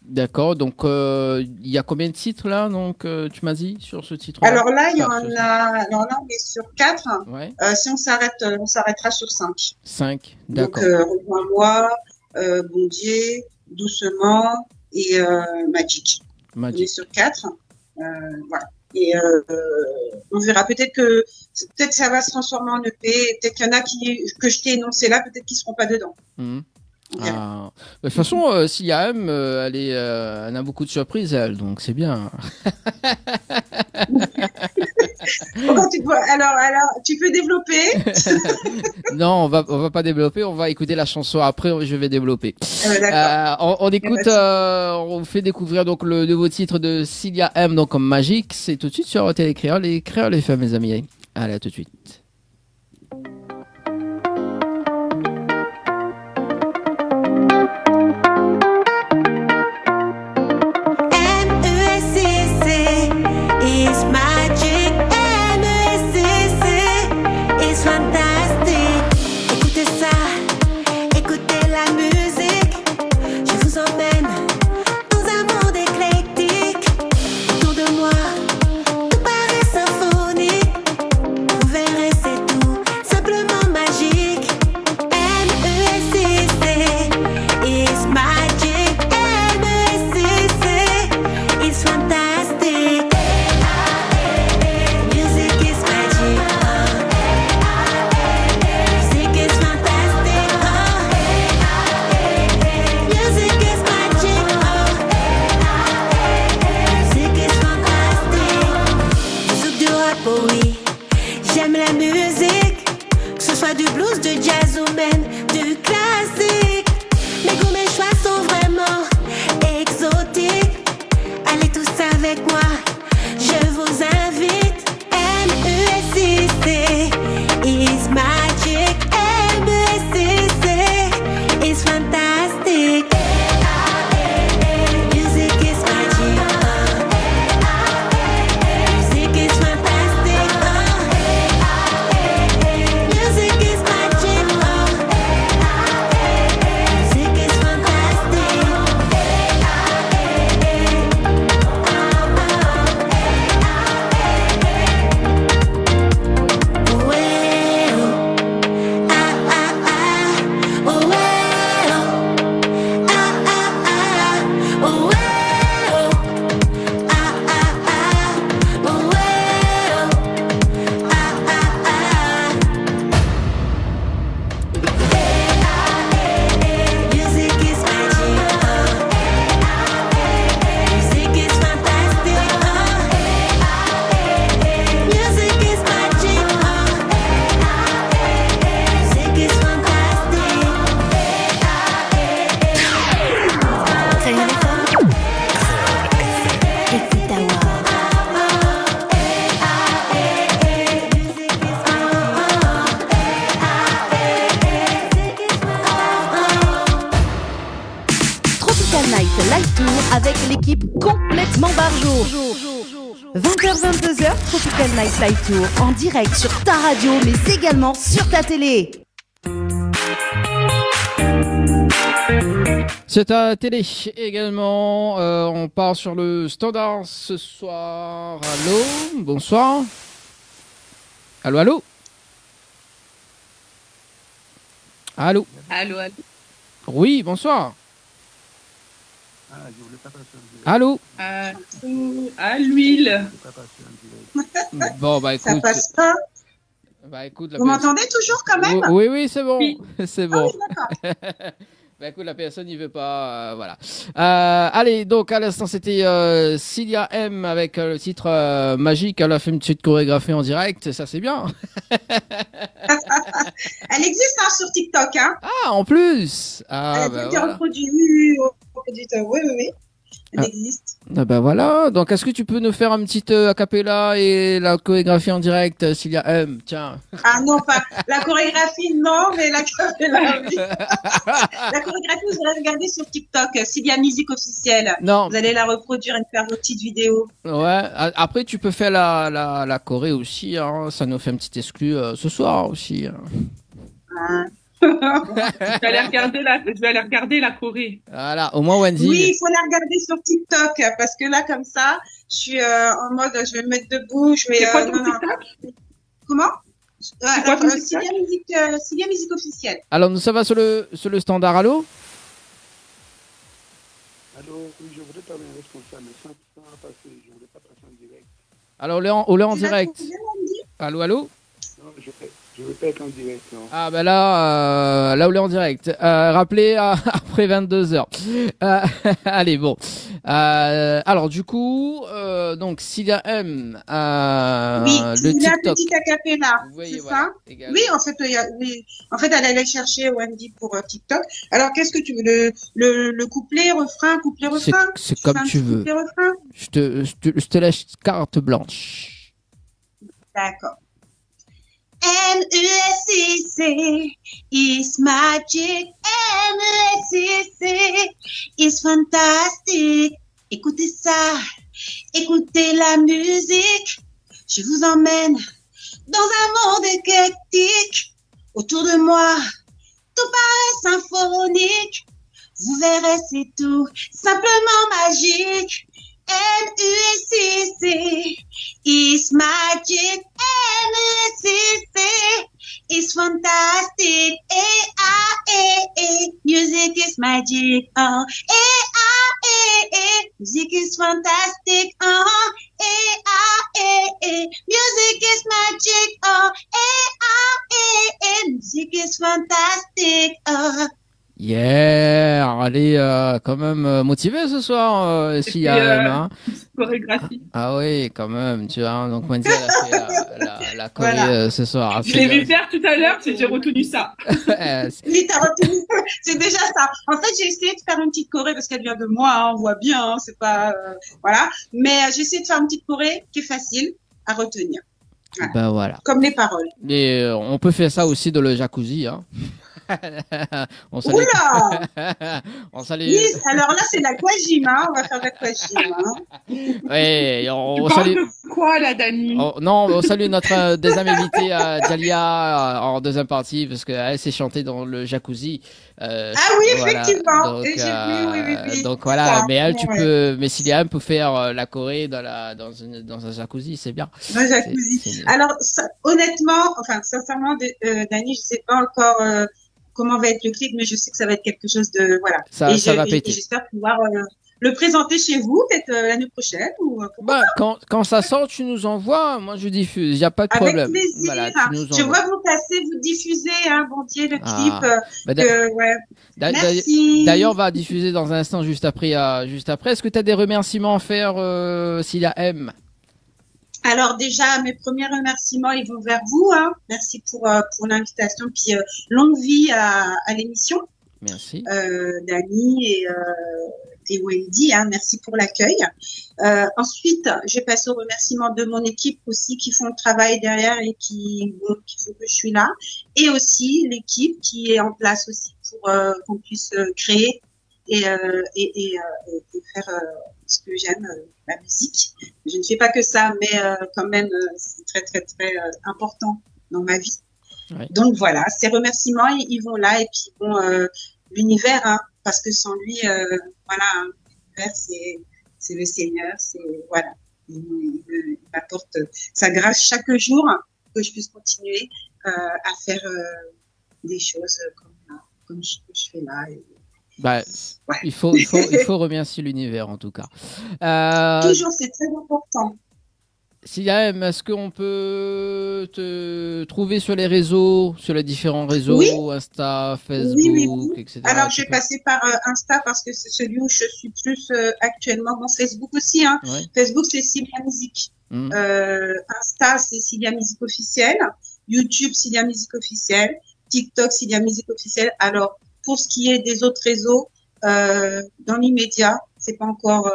D'accord, donc il y a combien de titres là, donc tu m'as dit sur ce titre? Alors là, il y en a, alors là on est sur 4. Ouais. Si on s'arrêtera sur 5. 5, d'accord. Donc Rejoins-moi, Bondier, Doucement et Magic. On est sur 4. Voilà. Et on verra peut-être ça va se transformer en EP. Peut-être qu'il y en a que je t'ai énoncé là, peut-être qu'ils seront pas dedans. Ah. De toute façon, Cilia M, elle a beaucoup de surprises, elle, donc c'est bien. Alors, tu peux développer? Non, on va pas développer, on va écouter la chanson après, je vais développer. On écoute, on fait découvrir donc le nouveau titre de Cilia M, donc comme Magique, c'est tout de suite sur Télécréole, les Créoles FM, mes amis. Allez, à tout de suite. Music is magic. 20h-22h, Tropical Night Live Tour en direct sur ta radio, mais également sur ta télé. C'est à télé également. On part sur le standard ce soir. Allô, bonsoir. Allô, allô. Allô. Allô, allô. Oui, bonsoir. Allô. À l'huile. Bon, bah Ça écoute. passe pas. Bah écoute, Vous m'entendez toujours quand même? Oui, oui, c'est bon. Oui. C'est bon. Ah oui, d'accord. Bah écoute, la personne n'y veut pas, voilà. Allez, donc à l'instant c'était Cilia M avec le titre Magique. Elle a fait une petite chorégraphie en direct, ça c'est bien. Elle existe hein, sur TikTok. Hein. Ah, en plus. Ah Elle bah a été voilà. reproduite. Oui, oui, oui. Elle existe. Ah bah voilà. Donc est-ce que tu peux nous faire un petit acapella et la chorégraphie en direct, Cilia M? Tiens. Ah non, pas la chorégraphie, non, mais la chorégraphie. La chorégraphie, vous allez regarder sur TikTok, Cilia Musique officielle. Non. Vous allez la reproduire et faire vos petites vidéos. Ouais. Après tu peux faire la choré aussi. Hein. Ça nous fait un petit exclu ce soir aussi. Hein. Hein. Je vais aller regarder la Corée. Voilà. Au moins Wendy. Oui, il faut la regarder sur TikTok parce que là, comme ça, je suis en mode, je vais me mettre debout, je vais. C'est quoi ton non, non. TikTok? Comment? quoi ton TikTok? Cilia Musique officielle. Alors nous ça va sur le standard. Allô. Alors, oui, je voudrais parler à un responsable, mais sans passer, je ne voudrais pas passer en direct. Alors on est en Tu l'as direct. trouvé, Wendy? Allô, allô. Non, je ne veux pas être en direct, non. Ah bah là on est en direct. Rappelez après 22h. Allez bon. Alors du coup donc Cilia M Oui, le il a un TikTok. petit acapella, Vous voyez, c'est voilà, ça? également. Oui, en fait, oui. En fait, elle allait chercher Wendy pour TikTok. Alors, qu'est-ce que tu veux? Le couplet, refrain, couplet, C'est refrain? comme fais un tu petit veux. couplet, refrain? Je te laisse carte blanche. D'accord. M-E-S-I-C is magic. M-E-S-I-C is fantastic. Écoutez ça, écoutez la musique. Je vous emmène dans un monde éclectique. Autour de moi, tout paraît symphonique. Vous verrez, c'est tout simplement magique. M-U-S-I-C is magic. M-U-S-I-C is fantastic. A-A-A-A, music is magic. A-A-A-A, music is fantastic. A-A-A-A, music is magic. A-A-A-A, music is fantastic. Yeah, elle est quand même motivée ce soir, Cilia M. Hein. Chorégraphie. Ah oui, quand même, tu vois. Donc Wendy elle a fait la choré Voilà. ce soir. Je l'ai vu faire tout à l'heure, j'ai retenu ça. Oui, t'as retenu. C'est déjà ça. En fait, j'ai essayé de faire une petite choré parce qu'elle vient de moi, hein, on voit bien, hein, c'est pas, voilà. Mais j'ai essayé de faire une petite choré qui est facile à retenir. Voilà. Ben voilà. Comme les paroles. Et on peut faire ça aussi dans le jacuzzi, hein. On salue. Oula! On salue. Oui, alors là, c'est la Kwajima, hein, on va faire la Kwajima. Hein. Ouais, on Tu parles salue. de quoi, là, Dani? Non, on salue notre deuxième invitée, Dalia, en deuxième partie, parce qu'elle s'est chantée dans le jacuzzi. Ah oui, voilà. effectivement. Donc, Et j'ai vu, oui. donc C'est voilà, ça. mais elle, Ouais. mais Cilia M peut faire la choré dans un jacuzzi, c'est bien. Dans le jacuzzi. C'est- Alors, ça, honnêtement, enfin, sincèrement, Dani, je sais pas encore comment va être le clip, mais je sais que ça va être quelque chose de, voilà. Ça va péter. Et j'espère pouvoir le présenter chez vous, peut-être l'année prochaine ou Bah, quand ça sort, tu nous envoies, moi je diffuse, il n'y a pas de avec problème. plaisir. Voilà, tu nous Je envoies. vois vous passer, vous diffuser, hein, Bondier, le Ah. clip. Bah, Ouais. D'ailleurs, Merci. on va diffuser dans un instant juste après. Est-ce que tu as des remerciements à faire, Cilia M? Alors déjà, mes premiers remerciements, ils vont vers vous. Hein. Merci pour l'invitation, puis longue vie à l'émission. Merci. Dani et Wendy, hein, merci pour l'accueil. Ensuite, je passe aux remerciements de mon équipe aussi qui font le travail derrière et qui font que je suis là. Et aussi l'équipe qui est en place aussi pour qu'on puisse créer et faire ce que j'aime, la musique. Je ne fais pas que ça, mais quand même, c'est très, très, très important dans ma vie. Ouais. Donc voilà, ces remerciements, ils vont là. Et puis bon, l'univers, hein, parce que sans lui, voilà, hein, l'univers, c'est le Seigneur, c'est voilà, il m'apporte sa grâce chaque jour que je puisse continuer à faire des choses comme je fais là. Et, Bah, ouais. il faut remercier l'univers en tout cas. Toujours, c'est très important. Siam, est-ce qu'on peut te trouver sur les réseaux, sur les différents réseaux, Oui. Insta, Facebook, Oui. etc. Alors, je vais passer par Insta parce que c'est celui où je suis plus actuellement. Bon, Facebook aussi, hein. Ouais. Facebook, c'est Cilia Musique. Mhm. Insta, c'est Cilia Musique officielle. YouTube, Cilia Musique officielle. TikTok, Cilia Musique officielle. Alors, pour ce qui est des autres réseaux, dans l'immédiat, c'est pas encore,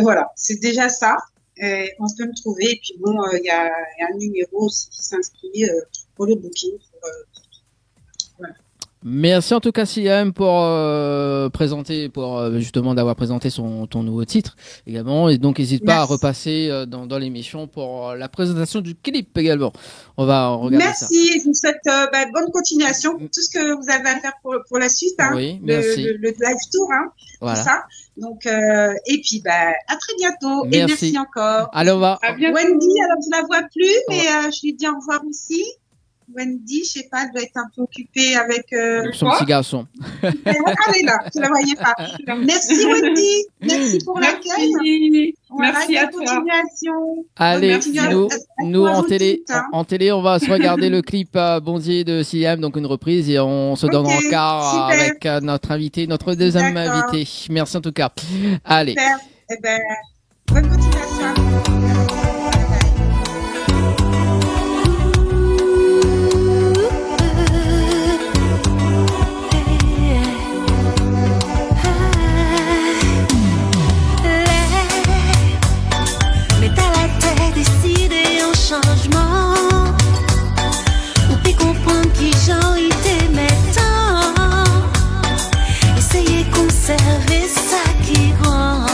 voilà, c'est déjà ça. On peut me trouver. Et puis bon, il y a un numéro aussi qui s'inscrit pour le booking. Voilà. Merci en tout cas Siam pour présenter, pour justement d'avoir présenté ton nouveau titre également. Et donc n'hésite pas à Merci. repasser dans l'émission pour la présentation du clip également. On va regarder ça. Merci, je vous souhaite bonne continuation pour tout ce que vous avez à faire pour la suite. Hein, Oui, merci. le live tour, hein, Voilà. tout ça. Donc, et puis, à très bientôt. Et Merci. merci encore. Allez, on va. À bientôt. Wendy, alors je la vois plus, mais je lui dis au revoir aussi. Wendy, je sais pas, elle doit être un peu occupée avec. Son petit garçon. Elle est là, je la voyais pas. Merci Wendy, merci pour l'accueil. Merci. Voilà, Merci à bonne toi. continuation. Allez, Merci à- nous à en vous télé, toutes, hein. en télé, on va se regarder le clip Bondier de Siam, donc une reprise, et on se donne Ok, encore super. avec notre invité, notre deuxième D'accord. invité. Merci en tout cas. Allez. Super. Eh bonne continuation. Bye bye. Mais t'as la tête décidé un changement. Ou puis comprendre qui j'en était tant. Essayer de conserver ça qui rend.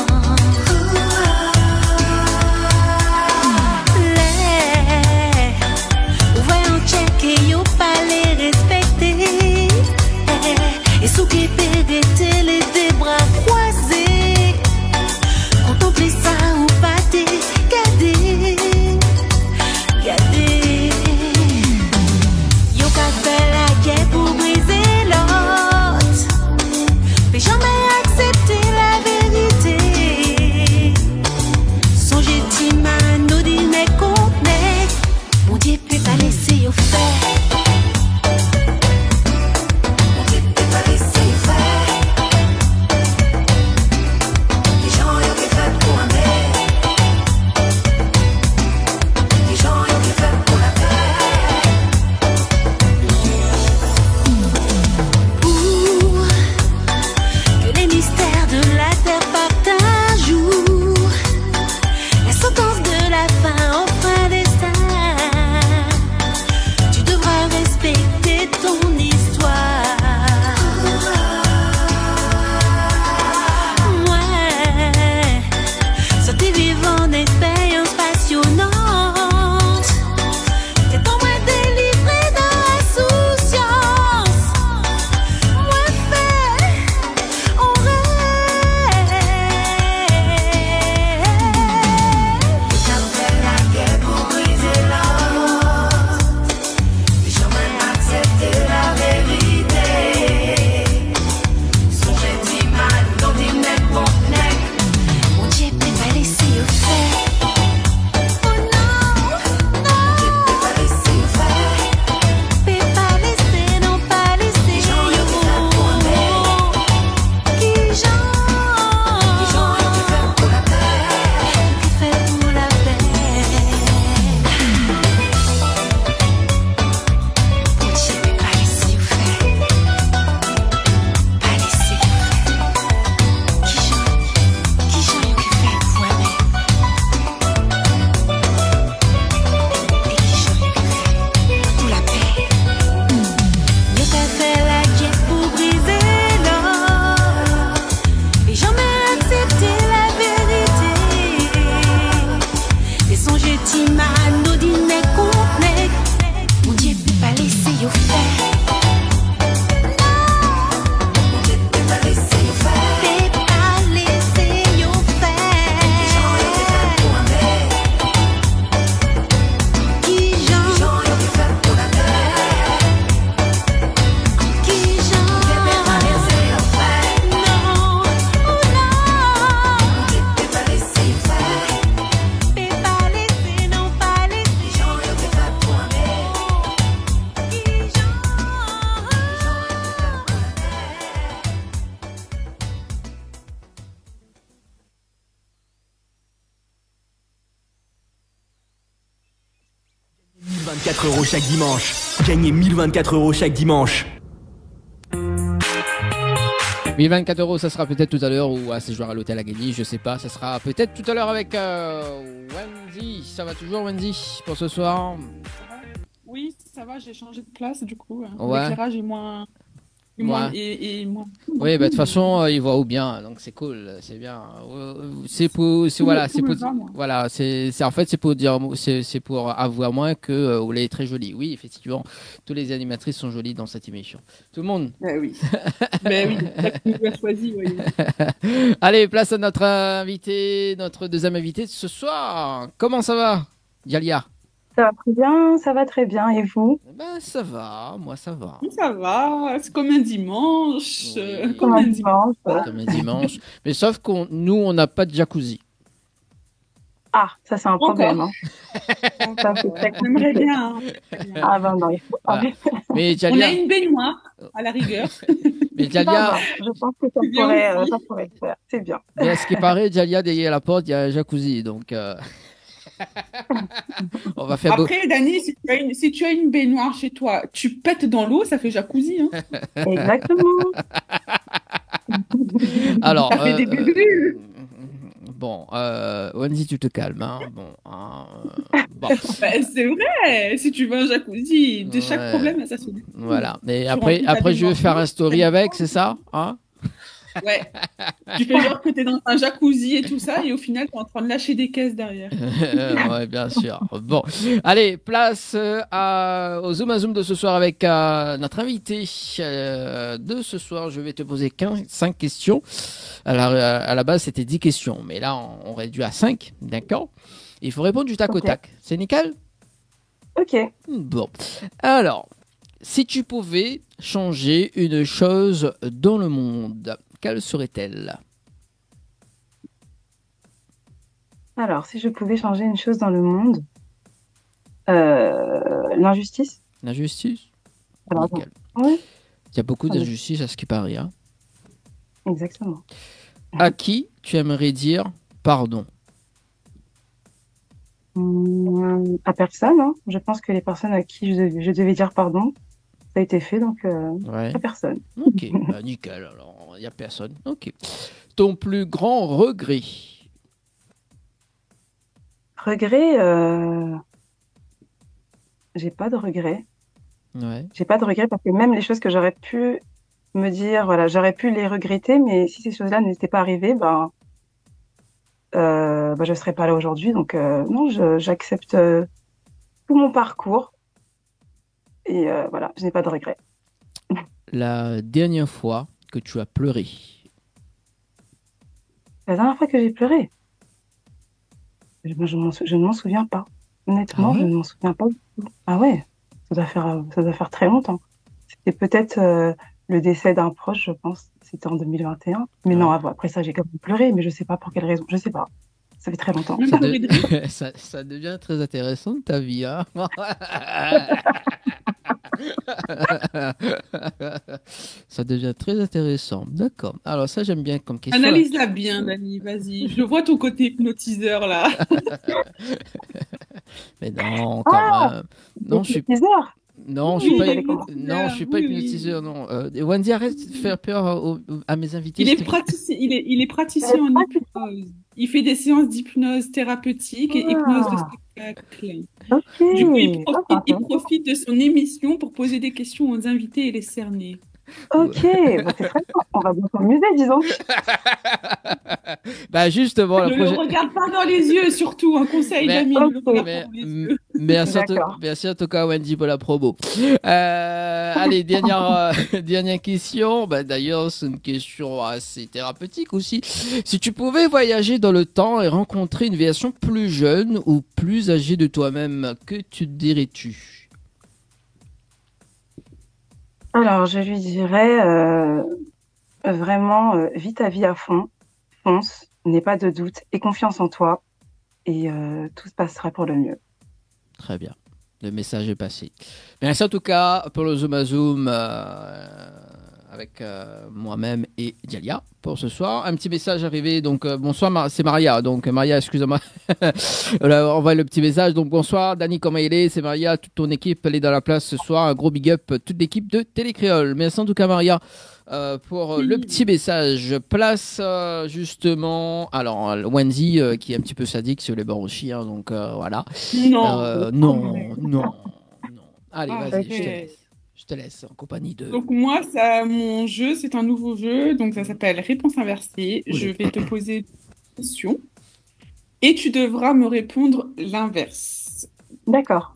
1024 € chaque dimanche. Gagnez 1024 € chaque dimanche. 1024 €, ça sera peut-être tout à l'heure ou à séjour à l'hôtel à gagner, je sais pas. Ça sera peut-être tout à l'heure avec Wendy. Ça va toujours, Wendy, pour ce soir? Oui, ça va, j'ai changé de place du coup. Ouais. L'éclairage est moins. Ouais. Et moins. Oui, bah, de toute façon, il voit ou bien, donc c'est cool, c'est bien. C'est pour, voilà, c'est pour, voilà, c'est en fait, c'est pour dire, c'est pour avouer moins que vous est très jolie. Oui, effectivement, toutes les animatrices sont jolies dans cette émission. Tout le monde. Oui. Ben oui, tu nous as choisi, oui. Allez, place à notre invité, notre deuxième invité de ce soir. Comment ça va, Yalia? Ça va très bien, ça va très bien. Et vous? Ben, ça va, moi ça va. Ça va, c'est comme un dimanche. Oui. Comme un dimanche. Comme un dimanche. Mais sauf qu'on, nous, on n'a pas de jacuzzi. Ah, ça c'est un problème. Hein. Ça, j'aimerais bien. Ah ben non, il faut pas. Voilà. Mais On Jalia, a une baignoire, à la rigueur. mais Ça Jalia, va, je pense que ça pourrait le faire. C'est bien. mais à ce qui paraît, Jalia, derrière la porte, il y a un jacuzzi. Donc, on va faire Après, Dani, si tu as une baignoire chez toi, tu pètes dans l'eau, ça fait jacuzzi. Hein. Exactement. Alors, Ça fait des bulles. bon, Wendy, tu te calmes. Hein. Bon, bon. Ben, c'est vrai, si tu veux un jacuzzi, de Ouais. chaque problème, ça se Voilà. Mais Tu après, remplis ta je vais baignoire. faire un story avec, c'est ça, hein? Ouais. Tu fais genre que t'es dans un jacuzzi et tout ça, et au final, t'es en train de lâcher des caisses derrière. Ouais, bien sûr. Bon, allez, place au Zoom à Zoom de ce soir avec notre invité de ce soir. Je vais te poser 5 questions. À la base, c'était 10 questions, mais là, on réduit à 5, d'accord? Il faut répondre du tac au tac. C'est nickel? Ok. Bon. Alors, si tu pouvais changer une chose dans le monde, quelle serait-elle? Alors, si je pouvais changer une chose dans le monde, l'injustice. L'injustice? Alors, Nickel. oui, Il y a beaucoup d'injustice à ce qui paraît. Hein. exactement. À qui tu aimerais dire pardon? À personne, hein. Je pense que les personnes à qui je devais dire pardon, ça a été fait, donc Ouais. à personne. Ok, bah, nickel. Alors, il n'y a personne. Ok. Ton plus grand regret? Regret, j'ai pas de regret. Ouais. J'ai pas de regret parce que même les choses que j'aurais pu me dire, voilà, j'aurais pu les regretter, mais si ces choses-là n'étaient pas arrivées, je serais pas là aujourd'hui. Donc non, j'accepte tout mon parcours et voilà, je n'ai pas de regret. La dernière fois que tu as pleuré? La dernière fois que j'ai pleuré, je ne m'en souviens pas. Honnêtement, Ah ouais je ne m'en souviens pas du tout. Ah ouais, ça doit faire très longtemps. C'était peut-être le décès d'un proche, je pense. C'était en 2021. Mais non, après ça, j'ai quand même pleuré, mais je sais pas pour quelle raison. Je sais pas. Ça fait très longtemps. Ça devient très intéressant ta vie, hein. Ça devient très intéressant. D'accord. Alors ça, j'aime bien comme question. Analyse-la bien, Dani, vas-y. Je vois ton côté hypnotiseur, là. Mais non, quand même. Non, je suis hypnotiseur. Non, je suis pas non, je suis pas hypnotiseur, non. Wendy, arrête de faire peur à mes invités. Il est praticien en hypnose. Il fait des séances d'hypnose thérapeutique et hypnose de spectacle. Okay. Du coup, il profite de son émission pour poser des questions aux invités et les cerner. Ok, c'est très bien. On va bien s'amuser, disons. Bah justement, ne le regarde pas dans les yeux, surtout un conseil d'amis. Merci en tout cas Wendy pour la promo. Allez, dernière question. Bah, d'ailleurs, c'est une question assez thérapeutique aussi. Si tu pouvais voyager dans le temps et rencontrer une version plus jeune ou plus âgée de toi-même, que te dirais-tu? Alors, je lui dirais vraiment, vis ta vie à fond, fonce, n'aie pas de doute, aie confiance en toi et tout se passera pour le mieux. Très bien. Le message est passé. Merci en tout cas pour le Zoom à Zoom avec moi-même et Dialia pour ce soir. Un petit message arrivé. Donc bonsoir, c'est Maria. Donc Maria, excuse-moi. Là, on voit le petit message. Donc bonsoir, Dani, comment il est? C'est Maria. Toute ton équipe, elle est dans la place ce soir. Un gros big up, toute l'équipe de Télécréole. Merci en tout cas, Maria. Pour le petit message, place justement. Alors, Wendy qui est un petit peu sadique sur les bords aussi, hein, donc voilà. Non. Allez, vas-y, ok. je te laisse en compagnie de. Donc moi, mon jeu, c'est un nouveau jeu, donc ça s'appelle Réponse inversée. Oui. Je vais te poser une question et tu devras me répondre l'inverse. D'accord.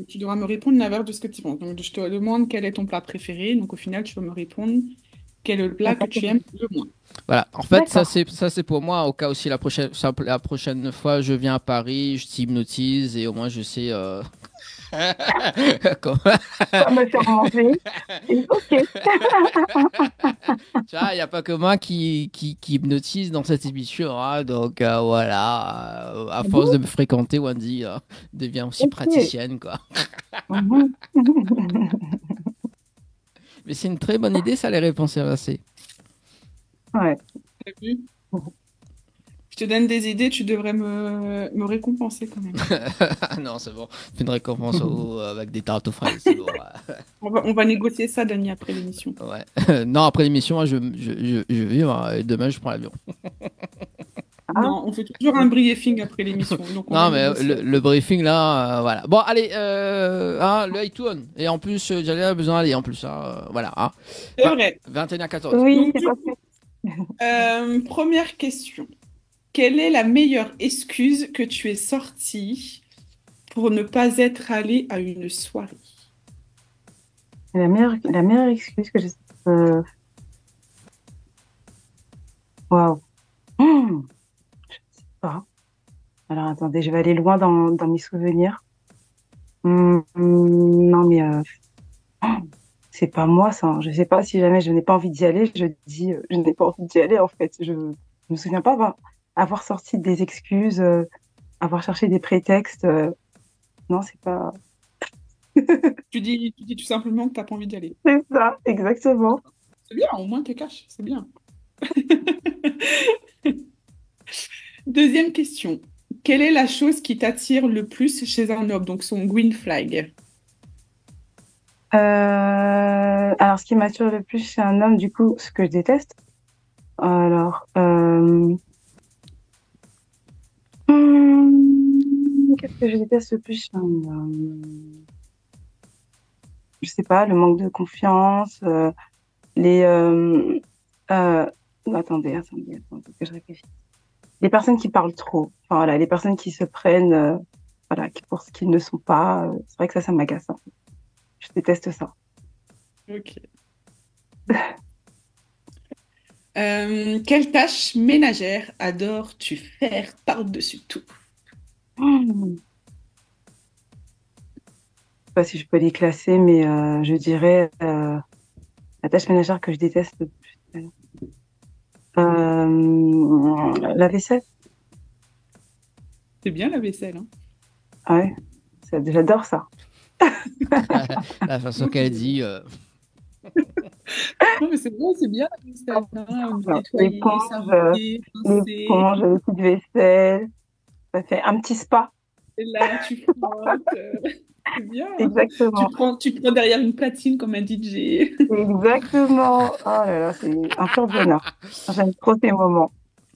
Tu devras me répondre l'inverse de ce que tu penses. Donc je te demande quel est ton plat préféré, donc au final, tu vas me répondre quel est le plat que tu aimes le moins. Voilà, en fait, D'accord. ça c'est pour moi. Au cas aussi, la prochaine fois, je viens à Paris, je t'hypnotise et au moins je sais. Comment- Pas me faire manger. Et ok. Tu vois, il n'y a pas que moi qui hypnotise dans cette émission, hein, donc voilà, à force de me fréquenter, Wendy devient aussi Ok. praticienne, quoi. Mhm. Mais c'est une très bonne idée, ça, les réponses inversées. Ouais. T'as vu? Je te donne des idées, tu devrais me récompenser quand même. Non, c'est bon, fais une récompense avec des tartes aux fraises, c'est bon. On va négocier ça, Dani, après l'émission. Ouais. Non, après l'émission, moi, je viens, et demain, je prends l'avion. Ah. Non, on fait toujours un briefing après l'émission. Donc on Non, va mais négocier. le briefing, là, voilà. Bon, allez, l'œil tourne. Et en plus, j'avais besoin d'aller, en plus, voilà. Hein. C'est vrai. 21h14. Oui, Donc, c'est du pas coup, fait. première question. Quelle est la meilleure excuse que tu es sortie pour ne pas être allé à une soirée? La meilleure excuse que j'ai. Waouh. Je sais pas. Alors attendez, je vais aller loin dans mes souvenirs. Non, mais c'est pas moi ça, hein. Je sais pas si jamais je n'ai pas envie d'y aller, je dis je n'ai pas envie d'y aller en fait. Je me souviens pas avoir sorti des excuses, avoir cherché des prétextes. Non, c'est pas. Tu dis tout simplement que tu n'as pas envie d'y aller. C'est ça, exactement. C'est bien, au moins tu caches, c'est bien. Deuxième question. Quelle est la chose qui t'attire le plus chez un homme, donc son green flag? Alors, ce qui m'attire le plus chez un homme, du coup, ce que je déteste. Alors, qu'est-ce que je déteste le plus chez un homme? Je sais pas, le manque de confiance, les. Attendez, que je réfléchisse. Les personnes qui parlent trop. Enfin, voilà, les personnes qui se prennent, voilà, pour ce qu'ils ne sont pas. C'est vrai que ça m'agace, hein. Je déteste ça. Ok. Quelle tâche ménagère adores-tu faire par-dessus tout? Je sais pas si je peux les classer, mais je dirais la tâche ménagère que je déteste le plus. La vaisselle. C'est bien la vaisselle, hein? Ah ouais, j'adore ça. La façon qu'elle dit. Non, mais c'est bon, c'est bien la vaisselle, hein? Alors, Nettoyer, l'éponge, savonner, pincer. l'éponge, le coup de vaisselle. Ça fait un petit spa. Et là, tu frottes. C'est bien. Exactement. Tu prends derrière une platine comme un DJ. Exactement. Oh là là, c'est un pur bonheur. J'aime trop ces moments.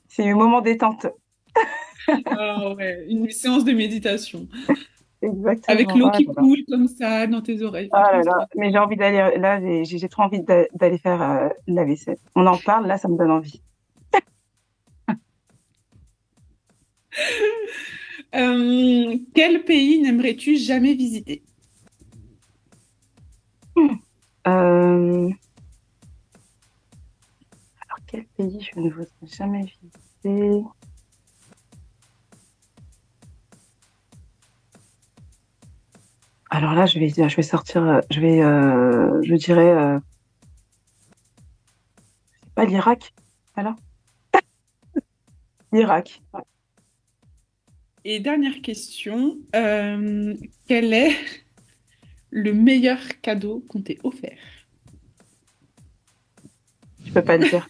C'est un moment détente. Ah ouais, une séance de méditation. Exactement. Avec l'eau Ah qui là là. coule comme ça dans tes oreilles. Ah là Franchement, là. Mais j'ai envie d'aller, là, j'ai trop envie d'aller faire la vaisselle. On en parle, là, ça me donne envie. quel pays n'aimerais-tu jamais visiter? Alors, quel pays je ne voudrais jamais visiter? Alors là, je vais sortir, je dirais, c'est pas l'Irak, voilà. L'Irak. Ouais. Et dernière question, quelle est le meilleur cadeau qu'on t'ait offert? Je peux pas le dire.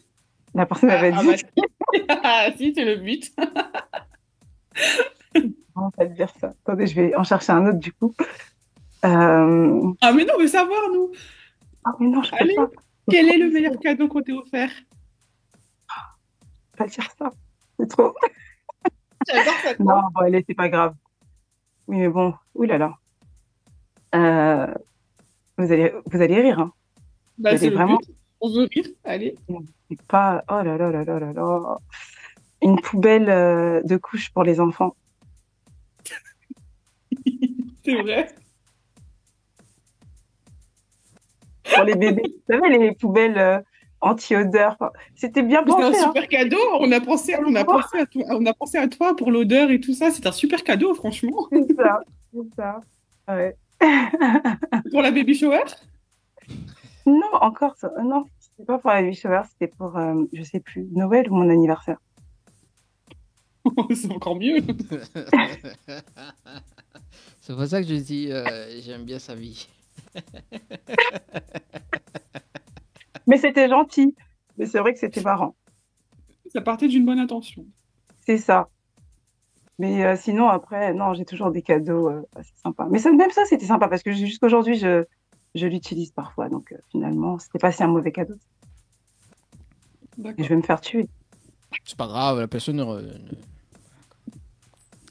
La personne avait dit. Bah, si. Ah, si, c'est le but. On va pas le dire ça. Attendez, je vais en chercher un autre du coup. Ah, mais non, on veut savoir, nous. Ah, mais non, je peux Allez, pas. quel est le meilleur cadeau qu'on t'ait offert? Pas dire ça. C'est trop. J'adore ça. Non, bon, allez, c'est pas grave. Oui, mais bon, ouh là là. Vous allez rire, hein. Bah, Vous c'est allez le vraiment. but. On veut rire. Allez. C'est pas. Oh là là là là là là. Une poubelle de couches pour les enfants. C'est vrai. Pour les bébés. Vous savez, les poubelles anti-odeur. Enfin, c'était bien Mais c'est pensé, un hein. super cadeau. On a pensé à toi, on a pensé à toi pour l'odeur et tout ça. C'est un super cadeau, franchement. C'est ça. C'est ça. Ouais. Pour la baby shower? Non, encore ça. Non, c'était pas pour la baby shower, c'était pour, je sais plus, Noël ou mon anniversaire. C'est encore mieux. C'est pour ça que je dis j'aime bien sa vie. Mais c'était gentil. Mais c'est vrai que c'était marrant. Ça partait d'une bonne intention. C'est ça. Mais sinon, après, non, j'ai toujours des cadeaux assez sympas. Mais ça, même ça, c'était sympa parce que jusqu'aujourd'hui, je l'utilise parfois. Donc finalement, c'était pas si un mauvais cadeau. Et je vais me faire tuer. C'est pas grave, la personne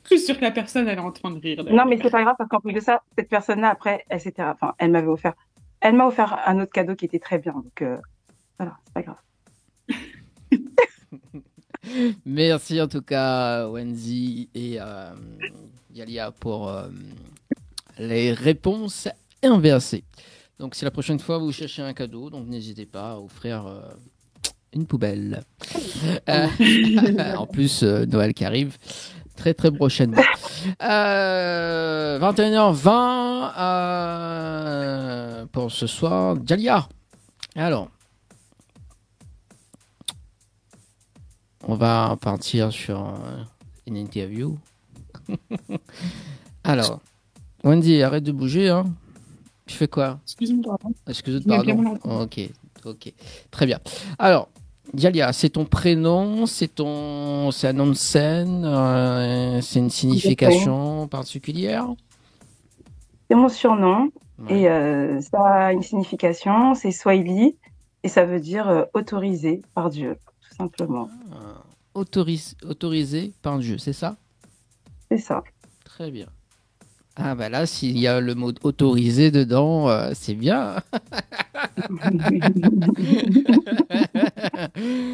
Je suis sûre que la personne, elle est en train de rire. Non, mais c'est pas grave parce qu'en plus de ça, cette personne-là, après, enfin, elle m'a offert un autre cadeau qui était très bien. Donc voilà, c'est pas grave. Merci en tout cas Wendy et Yalia pour les réponses inversées. Donc si la prochaine fois vous cherchez un cadeau, donc n'hésitez pas à offrir une poubelle. En plus Noël qui arrive très très prochainement. 21h20 pour ce soir. Yalia. Alors. On va partir sur une interview. Alors, Wendy, arrête de bouger. Hein. Tu fais quoi? Excuse-moi, pardon. Excuse-moi, pardon. Ok. Très bien. Alors, Yalia, c'est ton prénom, c'est un nom de scène, c'est une signification particulière? C'est mon surnom Ouais. et ça a une signification, c'est Swahili et ça veut dire autorisé par Dieu, tout simplement. Autorisé par Dieu, c'est ça? C'est ça. Très bien. Ah bah là, s'il y a le mot autorisé dedans, c'est bien.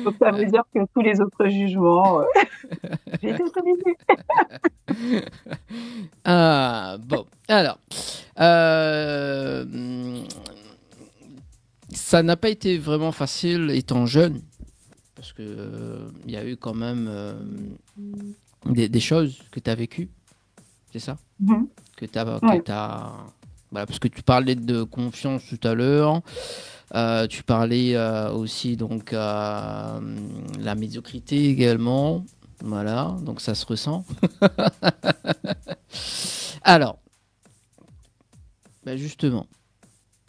Donc ça veut dire que tous les autres jugements, j'ai été autorisée. Ah bon, alors, ça n'a pas été vraiment facile étant jeune, parce que il y a eu quand même des choses que tu as vécues, c'est ça? Que tu as, Ouais. voilà, parce que tu parlais de confiance tout à l'heure, tu parlais aussi donc la médiocrité également, voilà, donc ça se ressent. Alors, ben justement,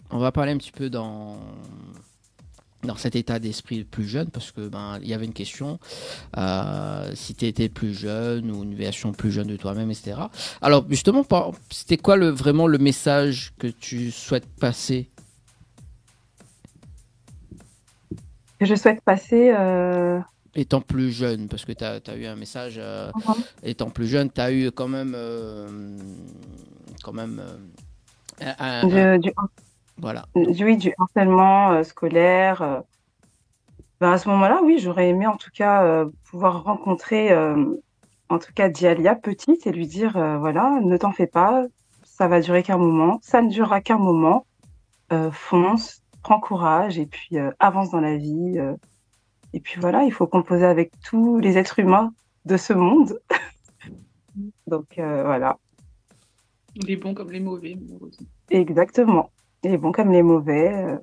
on va parler un petit peu dans cet état d'esprit plus jeune, parce que il y avait une question, si tu étais plus jeune ou une version plus jeune de toi-même, etc. Alors justement, c'était quoi vraiment le message que tu souhaites passer? Que je souhaite passer. Étant plus jeune, parce que tu as eu un message, étant plus jeune, tu as eu quand même, voilà. Oui, du harcèlement scolaire. À ce moment-là, oui, j'aurais aimé en tout cas pouvoir rencontrer en tout cas Dialia petite et lui dire voilà, ne t'en fais pas, ça va durer qu'un moment, ça ne durera qu'un moment, fonce, prends courage et puis avance dans la vie. Et puis voilà, il faut composer avec tous les êtres humains de ce monde. Donc voilà. Les bons comme les mauvais, malheureusement. Exactement. Les bons comme les mauvais.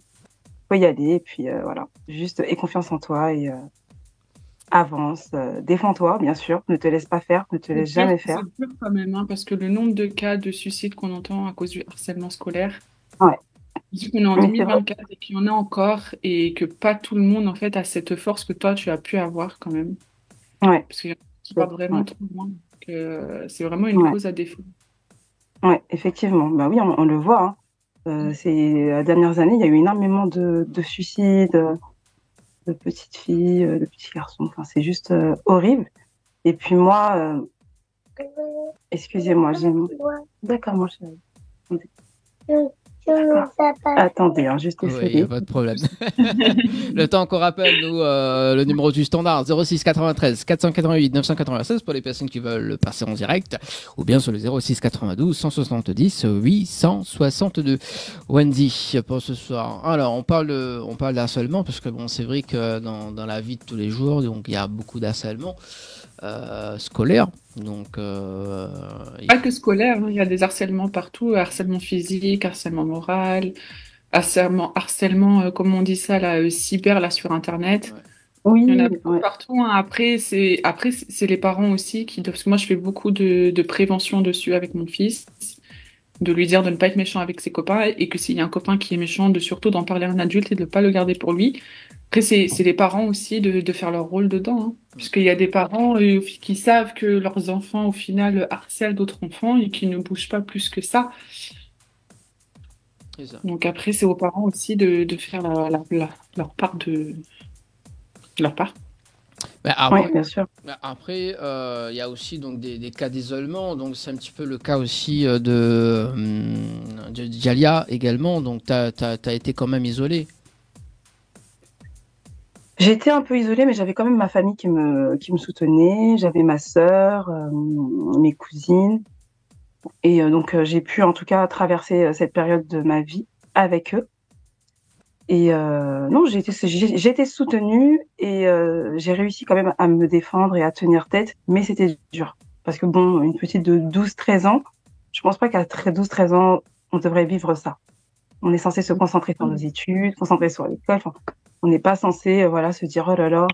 Faut y aller et puis voilà. Juste aie confiance en toi et avance. Défends-toi, bien sûr. Ne te laisse pas faire, ne te laisse jamais faire. C'est dur quand même, hein, parce que le nombre de cas de suicide qu'on entend à cause du harcèlement scolaire, Ouais. Vu qu'on est en Mais c'est vrai. 2024 et qu'il y en a encore et que pas tout le monde en fait a cette force que toi tu as pu avoir quand même. Ouais. Parce qu'il y en a qui partent vraiment Ouais. trop loin. Donc, c'est vraiment une Ouais. cause à défendre. Ouais, effectivement. Bah oui, on le voit, hein. Les dernières années, il y a eu énormément de suicides, de petites filles, de petits garçons. Enfin, c'est juste horrible. Et puis moi, excusez-moi, D'accord, mon chéri. Attendez. D'accord. Attendez, hein, juste Oui, il n'y a essayer. pas de problème. Le temps qu'on rappelle, nous, le numéro du standard 06 93 488 996 pour les personnes qui veulent le passer en direct, ou bien sur le 06 92 170 862. Wendy, pour ce soir. Alors, on parle d'harcèlement, parce que bon, c'est vrai que dans la vie de tous les jours, donc il y a beaucoup d'harcèlement scolaire. Donc, Pas que scolaire, hein, il y a des harcèlements partout, harcèlement physique, harcèlement moral, harcèlement, comme on dit ça, là, cyber, là, sur Internet. Oui, Il y en a beaucoup ouais. partout, hein. Après, c'est les parents aussi parce que moi, je fais beaucoup de prévention dessus avec mon fils, de lui dire de ne pas être méchant avec ses copains et que s'il y a un copain qui est méchant, surtout d'en parler à un adulte et de ne pas le garder pour lui. Après, c'est les parents aussi de faire leur rôle dedans, hein. Puisqu'il y a des parents qui savent que leurs enfants, au final, harcèlent d'autres enfants et qui ne bougent pas plus que ça. c'est ça. Donc après, c'est aux parents aussi de faire leur part leur part. Ben, après, Oui, bien sûr. Après, il y a aussi donc des cas d'isolement. Donc, c'est un petit peu le cas aussi de Djalia également. Donc, tu as été quand même isolé. J'étais un peu isolée, mais j'avais quand même ma famille qui me soutenait. J'avais ma sœur, mes cousines. Et donc, j'ai pu en tout cas traverser cette période de ma vie avec eux. Et non, j'ai été soutenue et j'ai réussi quand même à me défendre et à tenir tête, mais c'était dur. Parce que bon, une petite de 12-13 ans, je pense pas qu'à 12-13 ans, on devrait vivre ça. On est censé se concentrer sur nos études, concentrer sur l'école. Enfin, on n'est pas censé, voilà, se dire, oh là là,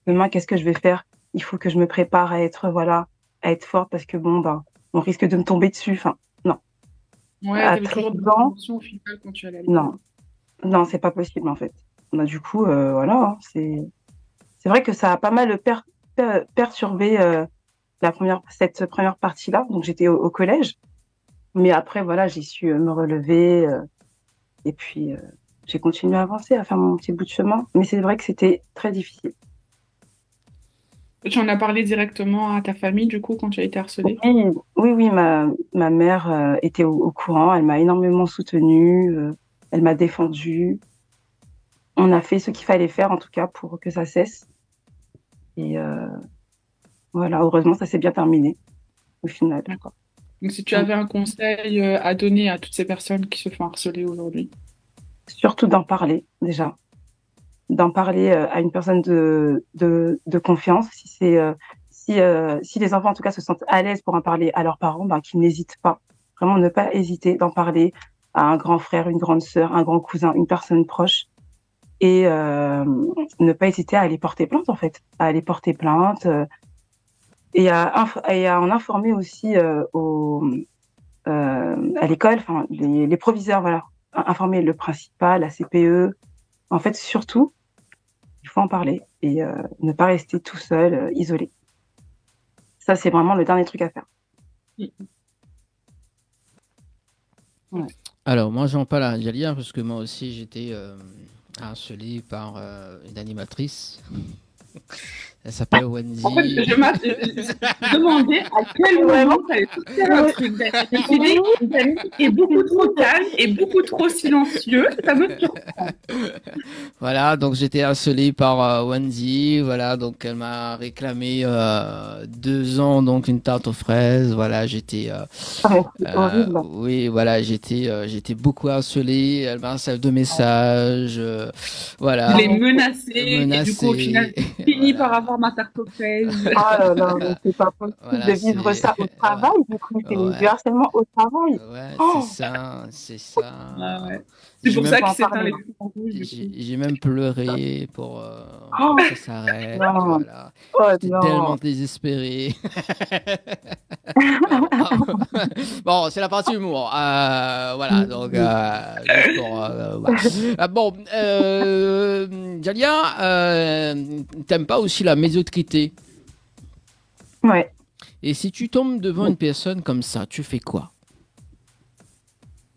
demain, qu'est-ce que je vais faire? Il faut que je me prépare à être, voilà, à être forte parce que bon, ben, on risque de me tomber dessus. Enfin, non. Ouais, À t'avais 13 toujours de ans, l'émotion au final quand tu allais à l'école. non. Non, c'est pas possible, en fait. Bah, du coup, voilà, hein, c'est vrai que ça a pas mal perturbé cette première partie-là. Donc, j'étais au collège. Mais après, voilà, j'ai su me relever. Et puis, j'ai continué à avancer, à faire mon petit bout de chemin. Mais c'est vrai que c'était très difficile. Tu en as parlé directement à ta famille, du coup, quand tu as été harcelée? Oui, ma mère était au courant. Elle m'a énormément soutenue. Elle m'a défendue. On a fait ce qu'il fallait faire, en tout cas, pour que ça cesse. Et voilà, heureusement, ça s'est bien terminé, au final. D'accord. Donc, si tu avais un conseil à donner à toutes ces personnes qui se font harceler aujourd'hui? Surtout d'en parler, déjà. D'en parler à une personne de confiance. Si les enfants, en tout cas, se sentent à l'aise pour en parler à leurs parents, ben, qu'ils n'hésitent pas. Vraiment, ne pas hésiter d'en parler à un grand frère, une grande sœur, un grand cousin, une personne proche. Et ne pas hésiter à aller porter plainte, en fait. À aller porter plainte et à en informer aussi à l'école, enfin, les proviseurs, voilà. Informer le principal, la CPE. En fait, surtout, il faut en parler et ne pas rester tout seul, isolé. Ça, c'est vraiment le dernier truc à faire. Ouais. Alors, moi, j'en parle à Djalia parce que moi aussi, j'étais harcelé par une animatrice. Elle s'appelle Wendy. En fait, je me demandais à quel moment tu allais faire un truc. Et beaucoup trop calme et beaucoup trop silencieux. Ça me surprend. Voilà, donc j'étais harcelé par Wendy. Voilà, donc elle m'a réclamé 2 ans, donc une tarte aux fraises. Voilà, j'étais. Horrible. Oui, voilà, j'étais beaucoup harcelé. Elle m'a harcelé de messages. Voilà. Je l'ai menacé. Et du coup, au final, fini par avoir avoir ma tarte aux fraises. Oh là là, mais c'est pas possible Voilà, de vivre c'est- ça au travail, du coup, c'est Ouais. du harcèlement au travail. Ouais, Oh. c'est ça, c'est ça. Ah ouais. C'est J'ai pour même ça pas qu'il s'éteint parlé. les feux en rouge. Du coup. J'ai même pleuré pour Oh. que ça s'arrête. Non. Voilà. Oh J'étais non. tellement désespéré. Bon, c'est la partie humour. Voilà, donc juste pour, voilà. Bon, Dahlia, t'aimes pas aussi la médiocrité? Ouais. Et si tu tombes devant une personne comme ça, tu fais quoi?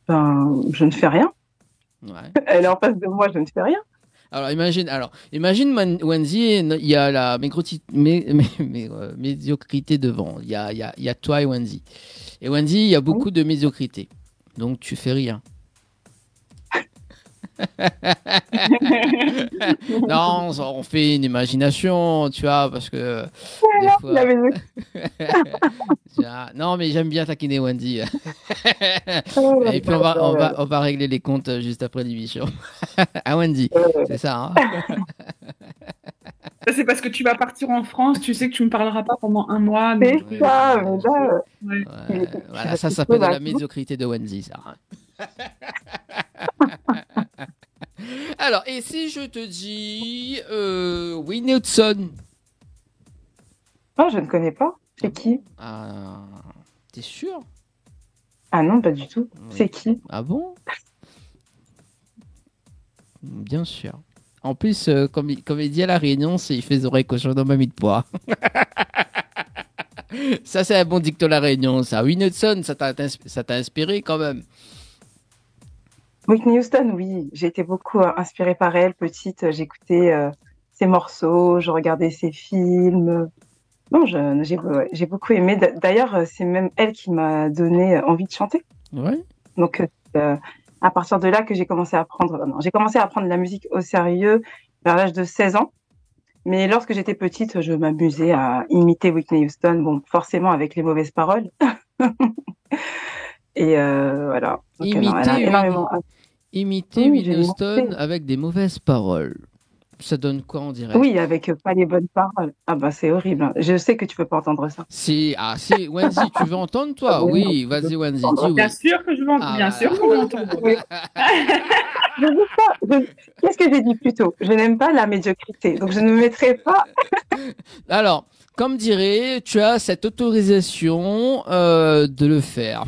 Ben, je ne fais rien. Ouais. Elle est en face de moi, je ne fais rien. Alors imagine Wendy, il y a la médiocrité devant. Il y a toi et Wendy. Et Wendy, il y a beaucoup de médiocrité. Donc tu fais rien. Non, on fait une imagination, tu vois, parce que des fois... La maison. Non, mais j'aime bien taquiner Wendy. Oh, Et puis on va régler les comptes juste après l'émission. Ah Wendy, c'est ça. Hein. Ça, c'est parce que tu vas partir en France, tu sais que tu ne me parleras pas pendant un mois. C'est donc, ça, mais là, ouais. Ouais, voilà, ça s'appelle de la médiocrité de Wendy, ça. Hein. Alors, et si je te dis Whitney Houston? oh, je ne connais pas. C'est qui? Ah, t'es sûr? Ah non, pas du tout. Oui. C'est qui? Ah bon? Bien sûr. En plus, comme il dit à la Réunion, c'est il fait des oreilles cochon dans ma mie de pois. Ça, c'est un bon dicton à la Réunion, ça. Whitney Houston, ça t'a inspiré quand même. Whitney Houston, oui. J'ai été beaucoup inspirée par elle. Petite, j'écoutais ses morceaux, je regardais ses films. Non, j'ai beaucoup aimé. D'ailleurs, c'est même elle qui m'a donné envie de chanter. Ouais. Donc, à partir de là que j'ai commencé à prendre la musique au sérieux vers l'âge de 16 ans. Mais lorsque j'étais petite, je m'amusais à imiter Whitney Houston, bon, forcément avec les mauvaises paroles. Et voilà. Donc, non, elle a énormément. Imiter Oui, Whitney j'ai Houston imité. avec des mauvaises paroles. Ça donne quoi, on dirait? Oui, avec pas les bonnes paroles. Ah bah c'est horrible. Hein. Je sais que tu peux pas entendre ça. Si, Wendy, tu veux entendre toi? Oui, vas-y Wendy, dis oui. Bien sûr que je vais entendre. Bien sûr que je vais entendre. Oui. Je veux pas. Qu'est-ce que j'ai dit plus tôt? Je n'aime pas la médiocrité, donc je ne me mettrai pas. Alors, comme dirait, tu as cette autorisation de le faire.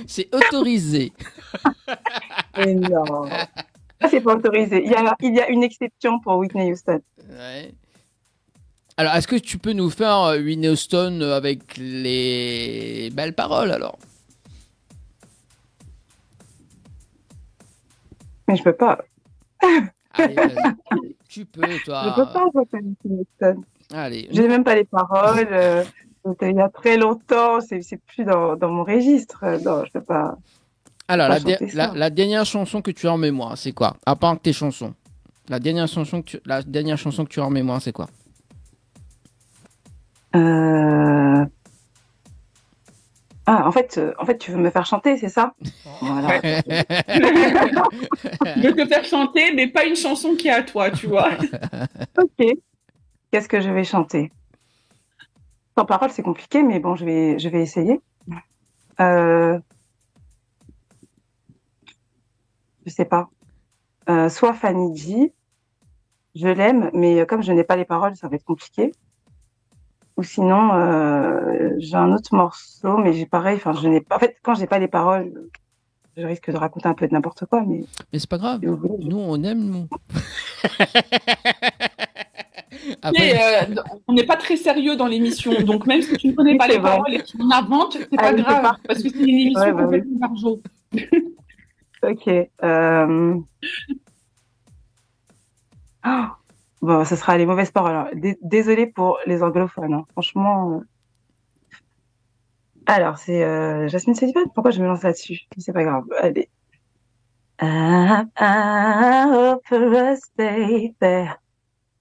C'est autorisé. Mais non. Ça, c'est pas autorisé. Il y a une exception pour Whitney Houston. Ouais. Alors, est-ce que tu peux nous faire Whitney Houston avec les belles paroles alors? Mais je peux pas. Allez, vas-y. Tu peux, toi. Je peux pas chanter Whitney Houston. Allez. Je n'ai même pas les paroles. C'était il y a très longtemps. C'est plus dans mon registre. Non, je peux pas. Alors, pas chanter ça. la dernière chanson que tu as en mémoire, c'est quoi? À part tes chansons. La dernière chanson que tu as en mémoire, c'est quoi? Ah, en fait, tu veux me faire chanter, c'est ça? Voilà. Je veux te faire chanter, mais pas une chanson qui est à toi, tu vois. Ok. Qu'est-ce que je vais chanter? Sans parole, c'est compliqué, mais bon, je vais essayer. Je sais pas. Soit Fanny G, je l'aime, mais comme je n'ai pas les paroles, ça va être compliqué. Ou sinon, j'ai un autre morceau, mais j'ai pareil. Enfin, je n'ai pas. En fait, quand j'ai pas les paroles, je risque de raconter un peu de n'importe quoi, mais. Mais c'est pas grave. Nous, on aime, nous. Après... on n'est pas très sérieux dans l'émission, donc même si tu ne connais pas les paroles et que tu en inventes, c'est pas grave, parce que c'est une émission complètement barjo. Ok. Oh. Bon, ce sera les mauvaises paroles. Désolée pour les anglophones. Hein. Franchement. Alors, c'est Jasmine Sullivan. Pourquoi je me lance là-dessus? C'est pas grave. Allez. I hope for us, baby.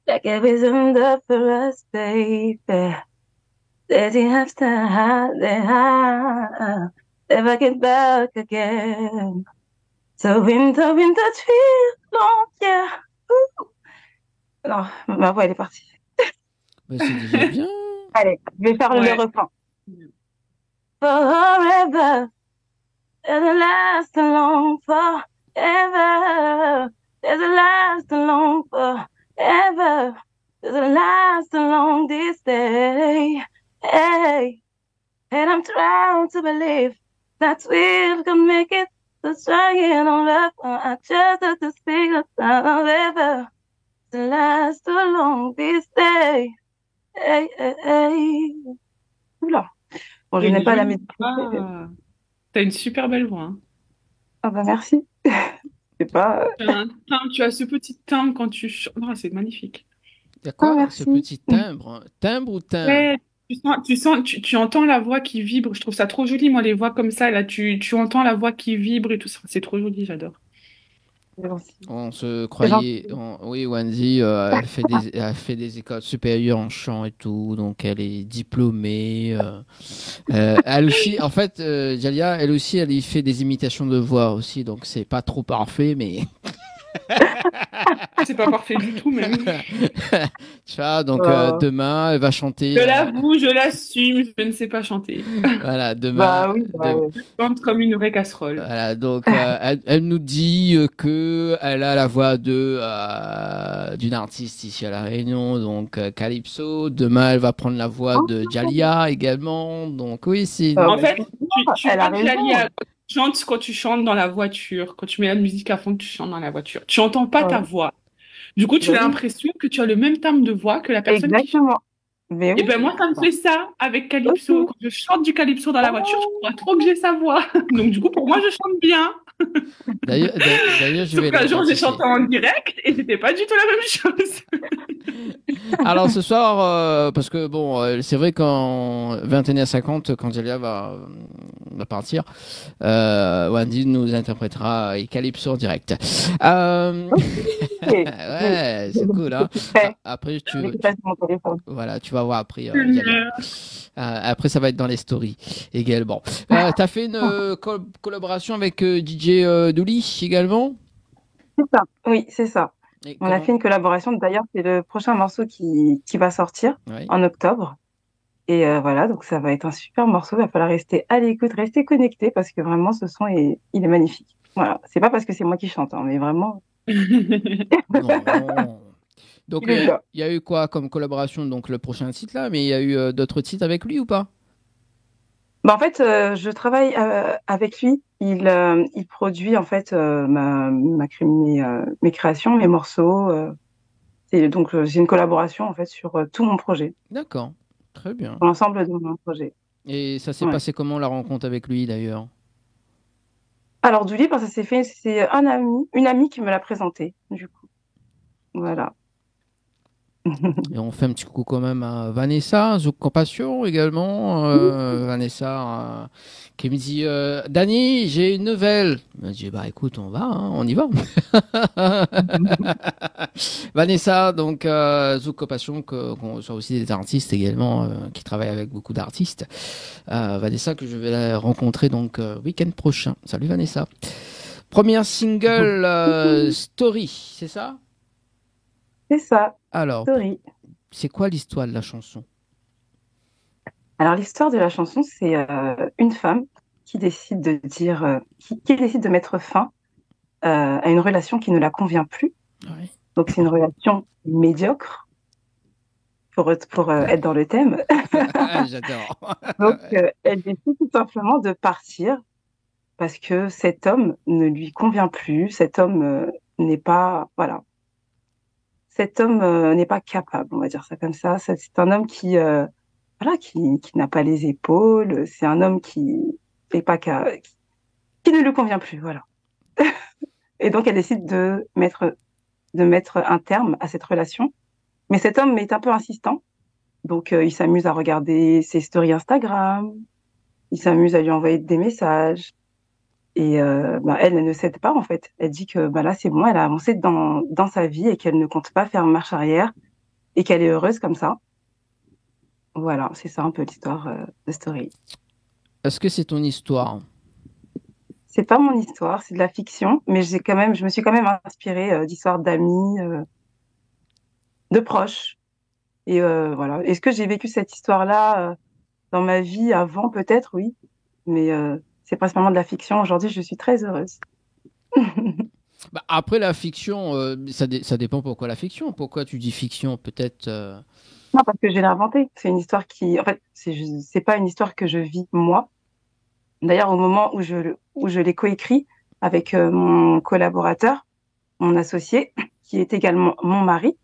Like it was under for us, baby. That you have to hide, never get back again. So winter, chill, long, yeah. Ooh. Non, ma voix, elle est partie. Bah, c'est déjà bien. Allez, je vais faire le refrain. Forever, it'll last long forever. It'll last long forever. It'll last long this day. Hey, and I'm trying to believe that we can make it. So trying on love, I just have to speak the forever. It'll last long this day. Hey, hey, hey. Oula. Bon, je n'ai pas la météo. T'as une super belle voix. Hein. Ah bah merci. C'est pas. Tu as ce petit timbre quand tu chantes. Oh, c'est magnifique. D'accord, ce petit timbre. Timbre ou timbre? Ouais, tu entends la voix qui vibre. Je trouve ça trop joli, moi, les voix comme ça. Là, tu entends la voix qui vibre et tout ça. C'est trop joli, j'adore. On se croyait. Oui, Wendy, elle fait des écoles supérieures en chant et tout, donc elle est diplômée. Elle aussi, en fait, Jalia, elle aussi, elle y fait des imitations de voix aussi, donc c'est pas trop parfait, mais. C'est pas parfait du tout, même. Tu vois, donc demain, elle va chanter. Je l'avoue, je l'assume, je ne sais pas chanter. Voilà, demain. Je chante comme une vraie casserole. Voilà, donc elle nous dit que elle a la voix d'une artiste ici à La Réunion, donc Calypso. Demain, elle va prendre la voix de Jalia également. Donc oui, c'est. En fait, tu vois Jalia. Quand tu chantes dans la voiture, quand tu mets la musique à fond, tu chantes dans la voiture. Tu n'entends pas ta voix. Du coup, tu as l'impression que tu as le même timbre de voix que la personne qui chante. Mais oui, et ben moi, ça me fait ça avec Calypso. Quand je chante du Calypso dans la voiture, je crois trop que j'ai sa voix. Donc du coup, pour moi, je chante bien. D'ailleurs, je vais. Sauf qu'un jour, j'ai chanté en direct et c'était pas du tout la même chose. Alors ce soir, parce que bon, c'est vrai qu'en 21h50, quand Jalia va partir, Wendy nous interprétera Calypso en direct. Ouais, c'est cool. Hein. Après, voilà, tu vas voir après. Après, ça va être dans les stories également. T'as fait une collaboration avec DJ Douli également? C'est ça, oui, c'est ça. On a fait une collaboration. D'ailleurs, c'est le prochain morceau qui va sortir en octobre. Et voilà, donc ça va être un super morceau. Il va falloir rester à l'écoute, rester connecté parce que vraiment, ce son il est magnifique. Voilà, c'est pas parce que c'est moi qui chante, hein, mais vraiment. Non. Donc, il y a eu quoi comme collaboration? Donc, le prochain titre là, mais il y a eu d'autres titres avec lui ou pas? Bah, en fait, je travaille avec lui. Il produit en fait mes créations, mes morceaux. Et donc, j'ai une collaboration en fait sur tout mon projet. D'accord, très bien. Pour l'ensemble de mon projet. Et ça s'est passé comment la rencontre avec lui d'ailleurs? Alors, du livre, ça s'est fait, c'est une amie qui me l'a présenté, du coup. Voilà. Et on fait un petit coucou quand même à Vanessa, Zouk Compassion également. Vanessa qui me dit Dani, j'ai une nouvelle. Je dis bah écoute, on va, hein, on y va. Vanessa, donc Zouk Compassion, qu'on soit aussi des artistes également, qui travaillent avec beaucoup d'artistes. Vanessa que je vais rencontrer donc week-end prochain. Salut Vanessa. Première single Story, c'est ça? C'est ça. Alors, c'est quoi l'histoire de la chanson? Alors, l'histoire de la chanson, c'est une femme qui décide de dire, qui décide de mettre fin à une relation qui ne la convient plus. Oui. Donc, c'est une relation médiocre pour être dans le thème. J'adore. Donc, elle décide tout simplement de partir parce que cet homme ne lui convient plus. Cet homme n'est pas, voilà. Cet homme n'est pas capable, on va dire ça comme ça. C'est un homme qui n'a pas les épaules. C'est un homme qui ne lui convient plus, voilà. Et donc, elle décide de mettre un terme à cette relation. Mais cet homme est un peu insistant. Donc, il s'amuse à regarder ses stories Instagram. Il s'amuse à lui envoyer des messages. Et elle ne cède pas, en fait. Elle dit que là, c'est bon, elle a avancé dans sa vie et qu'elle ne compte pas faire marche arrière et qu'elle est heureuse comme ça. Voilà, c'est ça un peu l'histoire de Story. Est-ce que c'est ton histoire? C'est pas mon histoire, c'est de la fiction, mais je me suis quand même inspirée d'histoires d'amis, de proches. Et voilà. Est-ce que j'ai vécu cette histoire-là dans ma vie avant? Peut-être, oui. Mais c'est principalement de la fiction. Aujourd'hui, je suis très heureuse. Bah, après la fiction, ça dépend pourquoi la fiction. Pourquoi tu dis fiction? Peut-être. Non, parce que je l'ai inventée. C'est une histoire qui, en fait, c'est pas une histoire que je vis moi. D'ailleurs, au moment où je l'ai coécrit avec mon collaborateur, mon associé, qui est également mon mari,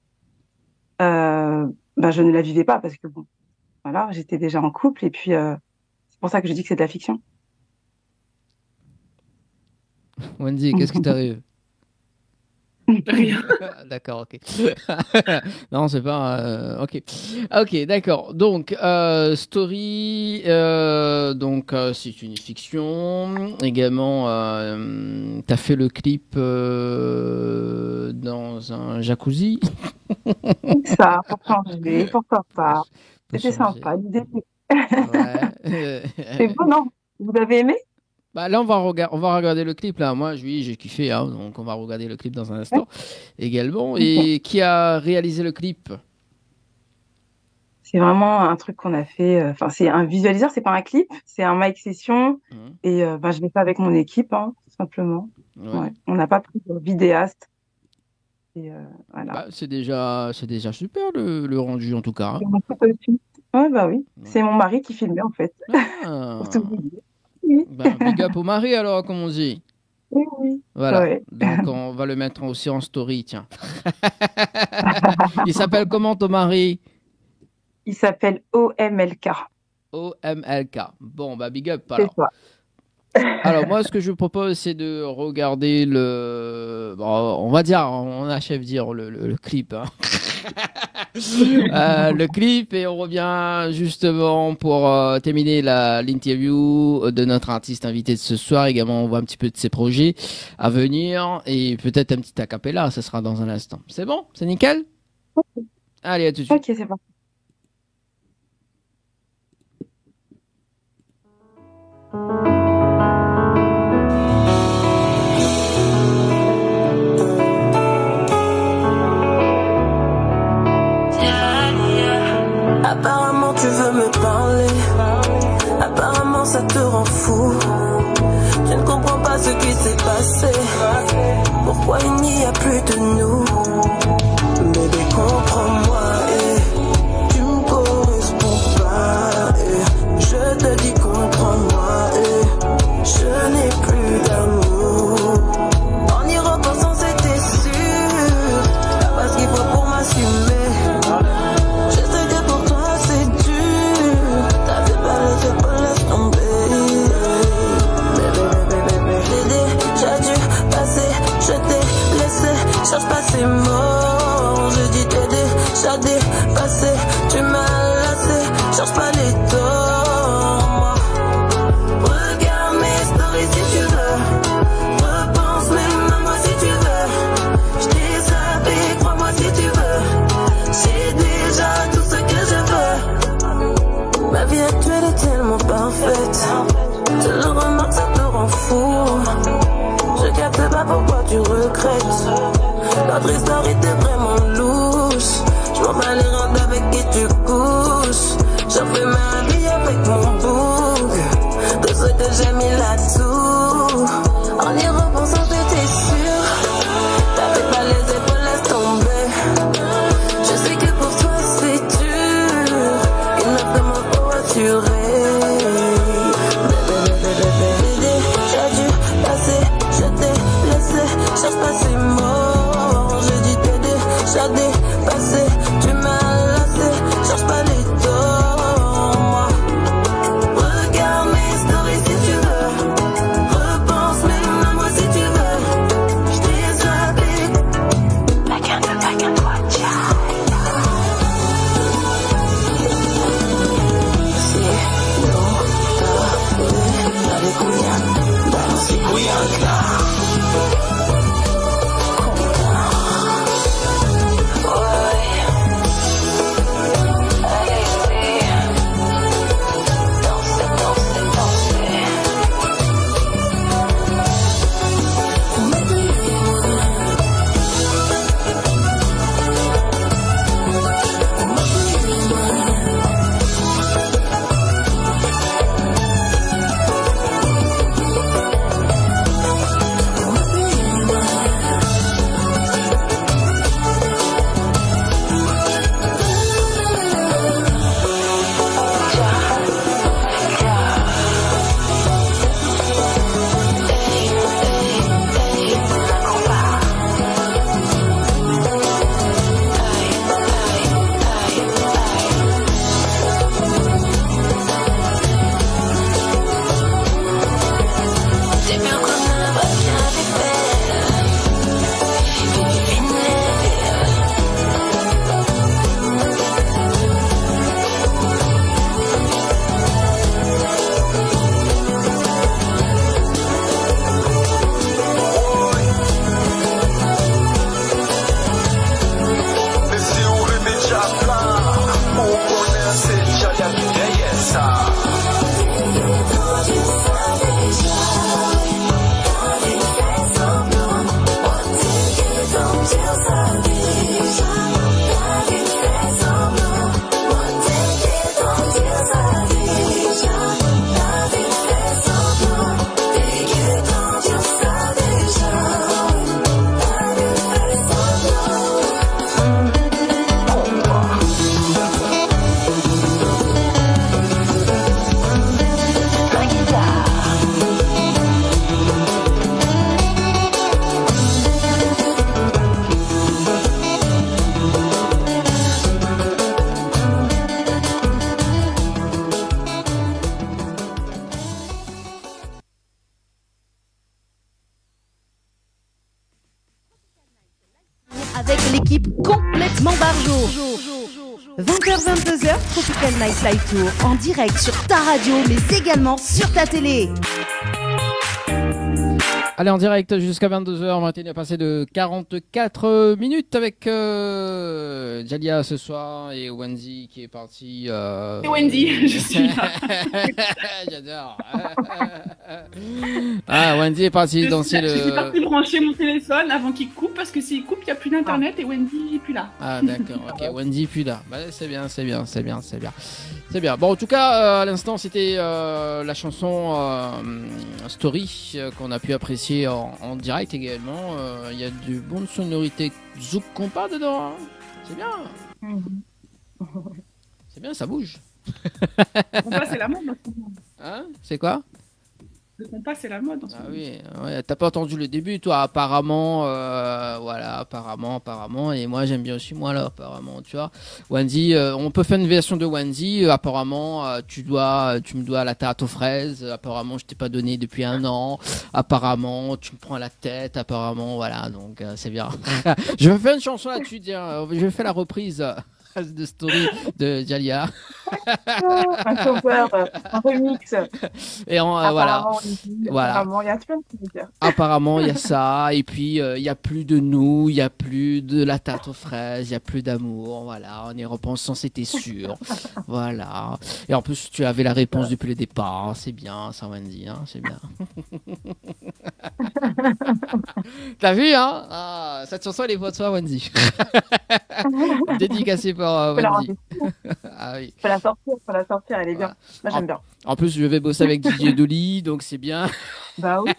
bah, je ne la vivais pas parce que bon, voilà, j'étais déjà en couple et puis c'est pour ça que je dis que c'est de la fiction. Wendy, qu'est-ce qui t'arrive? Rien. D'accord, ok. Non, c'est pas. Ok. Ok, d'accord. Donc, Story, c'est une fiction. Également, t'as fait le clip dans un jacuzzi. Ça, pour changer, pourquoi pas. C'était sympa, l'idée. Ouais. C'est beau, non? Vous avez aimé? Bah là, on va regarder le clip. Là, moi, j'ai kiffé, hein, donc on va regarder le clip dans un instant également. Et qui a réalisé le clip? C'est vraiment un truc qu'on a fait. Enfin, c'est un visualiseur, c'est pas un clip, c'est un mic session. Et bah, je l'ai fait avec mon équipe, hein, tout simplement. Ouais. On n'a pas pris de vidéaste. Et voilà. Bah, c'est déjà super le rendu en tout cas. Ouais, bah oui. C'est mon mari qui filmait en fait. Ah. Pour tout vous dire. Ben, big up au mari alors, comme on dit. Oui. Voilà. Ouais. Donc on va le mettre aussi en story, tiens. Il s'appelle comment ton mari? Il s'appelle OMLK. OMLK. Bon, bah big up C'est alors. ça. Alors moi, ce que je vous propose, c'est de regarder le... Bon, on va dire, on achève dire le clip. Hein. Le clip, et on revient justement pour terminer l'interview de notre artiste invité de ce soir. Également, on voit un petit peu de ses projets à venir et peut-être un petit acapella, ça sera dans un instant. C'est bon? C'est nickel? Allez, à tout de suite. Ok, c'est bon. Apparemment tu veux me parler, apparemment ça te rend fou. Je ne comprends pas ce qui s'est passé, pourquoi il n'y a plus de nous. Bébé, comprends-moi, tu me corresponds pas, je te dis comprends-moi, je n'ai plus d'amour. En y repensant c'était sûr, pas ce qu'il faut pour m'assumer. Cherche pas ces mots, je dis t'es déjà dépassé. Tu m'as lassé, cherche pas les torts, moi. Regarde mes stories si tu veux, repense même à moi si tu veux. Je t'ai zappé, crois-moi si tu veux. J'ai déjà tout ce que je veux. Ma vie actuelle est tellement parfaite, je le remarque, ça te rend fou. Je capte pas pourquoi tu regrettes. Notre histoire était vraiment louche. Je m'en bats les reins avec qui tu couches. J'en fais ma vie avec mon bouc. De ce que j'ai mis là-dessous. En y repensant j'étais sûre. T'avais pas les épaules, laisse tomber. Je sais que pour toi c'est dur. Il n'a vraiment pas assuré. J'ai dû passer, je t'ai laissé. Cherche pas ces mots, j'ai dit t'es déjà dépassé. Tu m'as lassé, cherche pas les torts, moi. Regarde mes stories si tu veux, avec l'équipe complètement barjo. 20h-22h, Tropical Night Live Tour en direct sur ta radio mais également sur ta télé. Allez, en direct jusqu'à 22h, 21 passé de 44 minutes avec Jalia ce soir et Wendy qui est parti. Et Wendy, je suis là. J'adore. Ah, Wendy est partie danser le. Je suis partie brancher mon téléphone avant qu'il coupe parce que s'il coupe, il n'y a plus d'internet et Wendy n'est plus là. Ah, d'accord, ok, Wendy plus là. Bah, c'est bien. C'est bien. Bon, en tout cas, à l'instant, c'était la chanson Story qu'on a pu apprécier en direct également. Il y a de bonnes sonorités zouk compas dedans. Hein. C'est bien. C'est bien, ça bouge. Le compas, c'est la mode en ce moment. Hein? C'est quoi? Le compas, c'est la mode en ce moment. Ah oui, ouais, t'as pas entendu le début, toi, apparemment, voilà, apparemment, et moi j'aime bien aussi, moi là, apparemment, tu vois. Wendy, on peut faire une version de Wendy, apparemment, tu me dois la tarte aux fraises, apparemment, je t'ai pas donné depuis 1 an, apparemment, tu me prends la tête, apparemment, voilà, donc c'est bien. Je vais faire une chanson là-dessus, tiens, je vais faire la reprise de Story de Jalia. Un cover, un remix. Et voilà. Apparemment, il y a plein de trucs à dire. Apparemment, il y a ça. Et puis, il n'y a plus de nous, il n'y a plus de la tarte aux fraises, il n'y a plus d'amour. Voilà, en y repensant, c'était sûr. Voilà. Et en plus, tu avais la réponse depuis le départ. C'est bien, ça, Wendy. Hein, c'est bien. T'as vu, hein? Ah, cette chanson, elle est pour toi, Wendy. Dédicacée par Wendy. Ah oui. Faut la sortir, elle est bien. Moi, j'aime bien. En plus, je vais bosser avec Didier Dolly, donc c'est bien. Bah oui,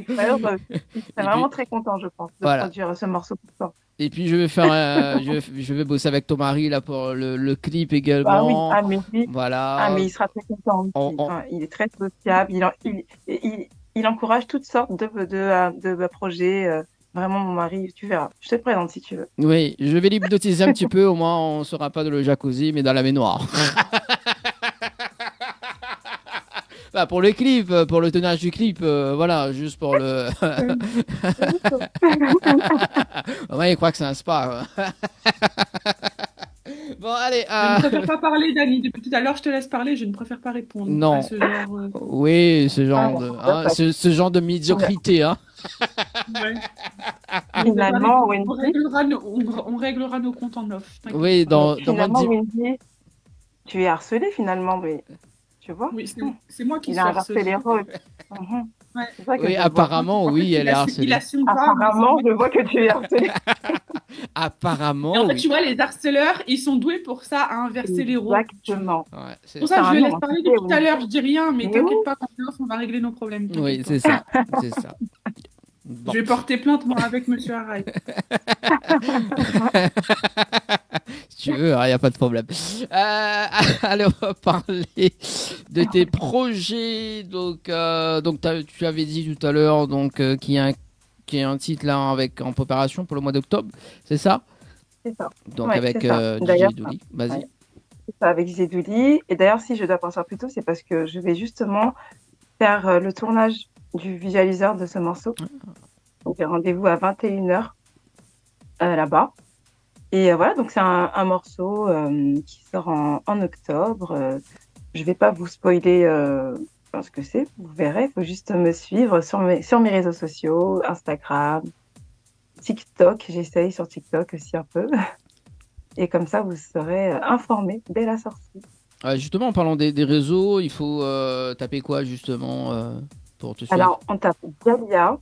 c'est vraiment très content, je pense, de produire ce morceau pour toi. Et puis je vais faire, je vais bosser avec ton mari là pour le clip également. Ah oui, voilà. Ah mais il sera très content. Enfin, il est très sociable, il encourage toutes sortes de projets. Vraiment, mon mari, tu verras. Je te présente si tu veux. Oui, je vais l'hypnotiser un petit peu, au moins on ne sera pas dans le jacuzzi, mais dans la baignoire. Bah, pour le clip, pour le tournage du clip, voilà, juste pour le. Ouais, il croit que c'est un spa. Bon, allez. Je ne préfère pas parler, Dani. Depuis tout à l'heure, je te laisse parler. Je ne préfère pas répondre. Non. À ce genre, Oui, ce genre de médiocrité, hein. Ouais. Finalement, on réglera nos comptes en off. Oui, dans finalement, Wendy, tu es harcelé finalement, mais tu vois. Oui, c'est moi qui suis harcelé. Il a harcelé Rose. Oui, apparemment, oui, elle est harcelée. Apparemment, je vois que tu es harcelé. Apparemment. Et en fait, tu vois, les harceleurs, ils sont doués pour ça, à inverser les rôles. Exactement. Ouais, c'est pour ça que je le laisse parler depuis tout à l'heure. Je dis rien, mais t'inquiète pas, quand on va régler nos problèmes. Oui, c'est ça. C'est ça. Bon. Je vais porter plainte, moi, avec Monsieur Arraï. Si tu veux, il n'y a pas de problème. Allez, on va parler de tes projets. Donc tu avais dit tout à l'heure qu'il y a un titre là en préparation pour le mois d'octobre, c'est ça? C'est ça. Donc ouais, avec DJ Douli. Vas-y. Ouais. C'est ça, avec DJ Douli. Et d'ailleurs, si je dois penser plus tôt, c'est parce que je vais justement faire le tournage du visualiseur de ce morceau. Donc, j'ai rendez-vous à 21h là-bas. Et voilà, donc c'est un morceau qui sort en octobre. Je vais pas vous spoiler ce que c'est, vous verrez. Il faut juste me suivre sur mes réseaux sociaux, Instagram, TikTok. J'essaye sur TikTok aussi un peu. Et comme ça, vous serez informés dès la sortie. Justement, en parlant des réseaux, il faut taper quoi justement pour te suivre? Alors, on tape Jalia.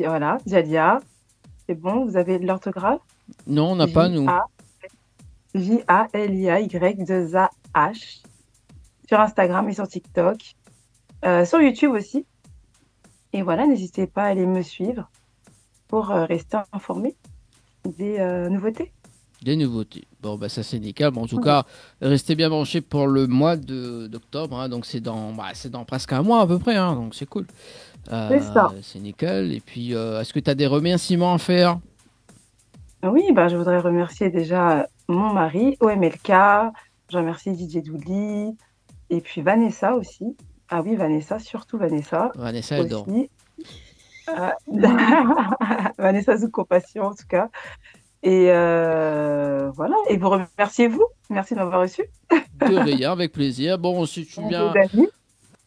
Voilà, Jalia. C'est bon, vous avez l'orthographe? Non, on n'a pas, nous. Jaliay2AH. Sur Instagram et sur TikTok. Sur YouTube aussi. Et voilà, n'hésitez pas à aller me suivre pour rester informé des nouveautés. Des nouveautés. Bon, bah ça c'est nickel. Bon, en tout cas, restez bien branchés pour le mois d'octobre. Hein. Donc c'est dans presque un mois à peu près. Hein. Donc c'est cool. C'est ça. C'est nickel. Et puis, est-ce que tu as des remerciements à faire? Oui, je voudrais remercier déjà mon mari, OMLK. Je remercie DJ Douli. Et puis Vanessa aussi. Ah oui, Vanessa, surtout Vanessa. Vanessa, elle dort. Vanessa sous compassion, en tout cas. Et voilà. Et vous remerciez vous. Merci de m'avoir reçu. De rien, avec plaisir. Bon, si tu viens.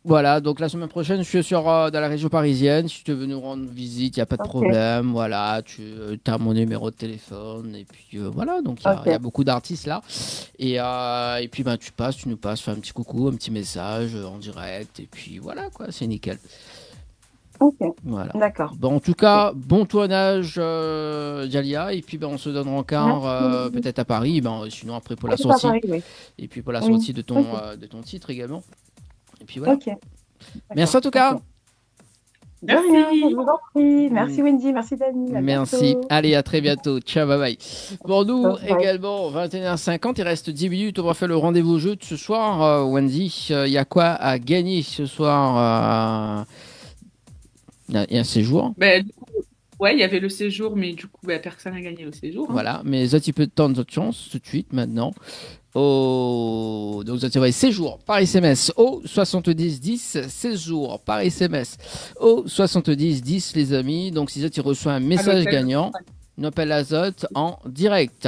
Voilà, donc la semaine prochaine, je suis dans la région parisienne. Si tu veux nous rendre visite, il n'y a pas de problème. Voilà, tu as mon numéro de téléphone. Et puis voilà, donc il y a beaucoup d'artistes là. Et puis tu nous passes, fais un petit coucou, un petit message en direct. Et puis voilà, quoi, c'est nickel. Ok, voilà. D'accord. Bon, en tout cas, bon tournage, Jalia. Et puis on se donnera encore peut-être à Paris. Sinon, après pour la sortie. Paris, oui. Et puis pour la sortie de ton titre également. Et puis voilà. Merci en tout cas. Merci. Je vous en prie. Merci Wendy, merci Dani. Merci. Allez, à très bientôt. Ciao, bye bye. Pour nous également, 21h50, il reste 10 minutes. On va faire le rendez-vous jeu de ce soir. Wendy, il y a quoi à gagner ce soir? Il y a un séjour. Ouais, il y avait le séjour, mais du coup, personne n'a gagné le séjour. Voilà, mais les autres, il peut tenter de chance tout de suite maintenant. Donc, vous avez séjour par SMS au 70 10, séjour par SMS au 70 10, les amis. Donc, si tu reçois un message gagnant, Nopel Azote en direct.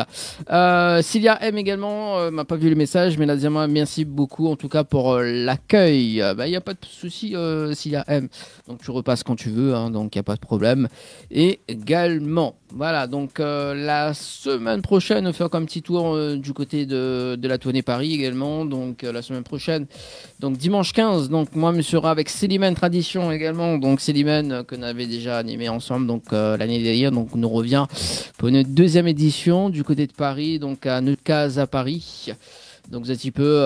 Cilia M également m'a pas vu le message, mais Nadia, merci beaucoup en tout cas pour l'accueil. Il n'y a pas de souci, Cilia M. Donc tu repasses quand tu veux, hein, donc il n'y a pas de problème. Et également, voilà, donc la semaine prochaine, on fait encore un petit tour du côté de la tournée Paris également. Donc la semaine prochaine, donc dimanche 15, donc moi je serai avec Célimène Tradition également. Donc Célimène qu'on avait déjà animé ensemble donc l'année dernière, donc nous revient pour une deuxième édition du côté de Paris, donc à Neucase à Paris. Donc c'est un petit peu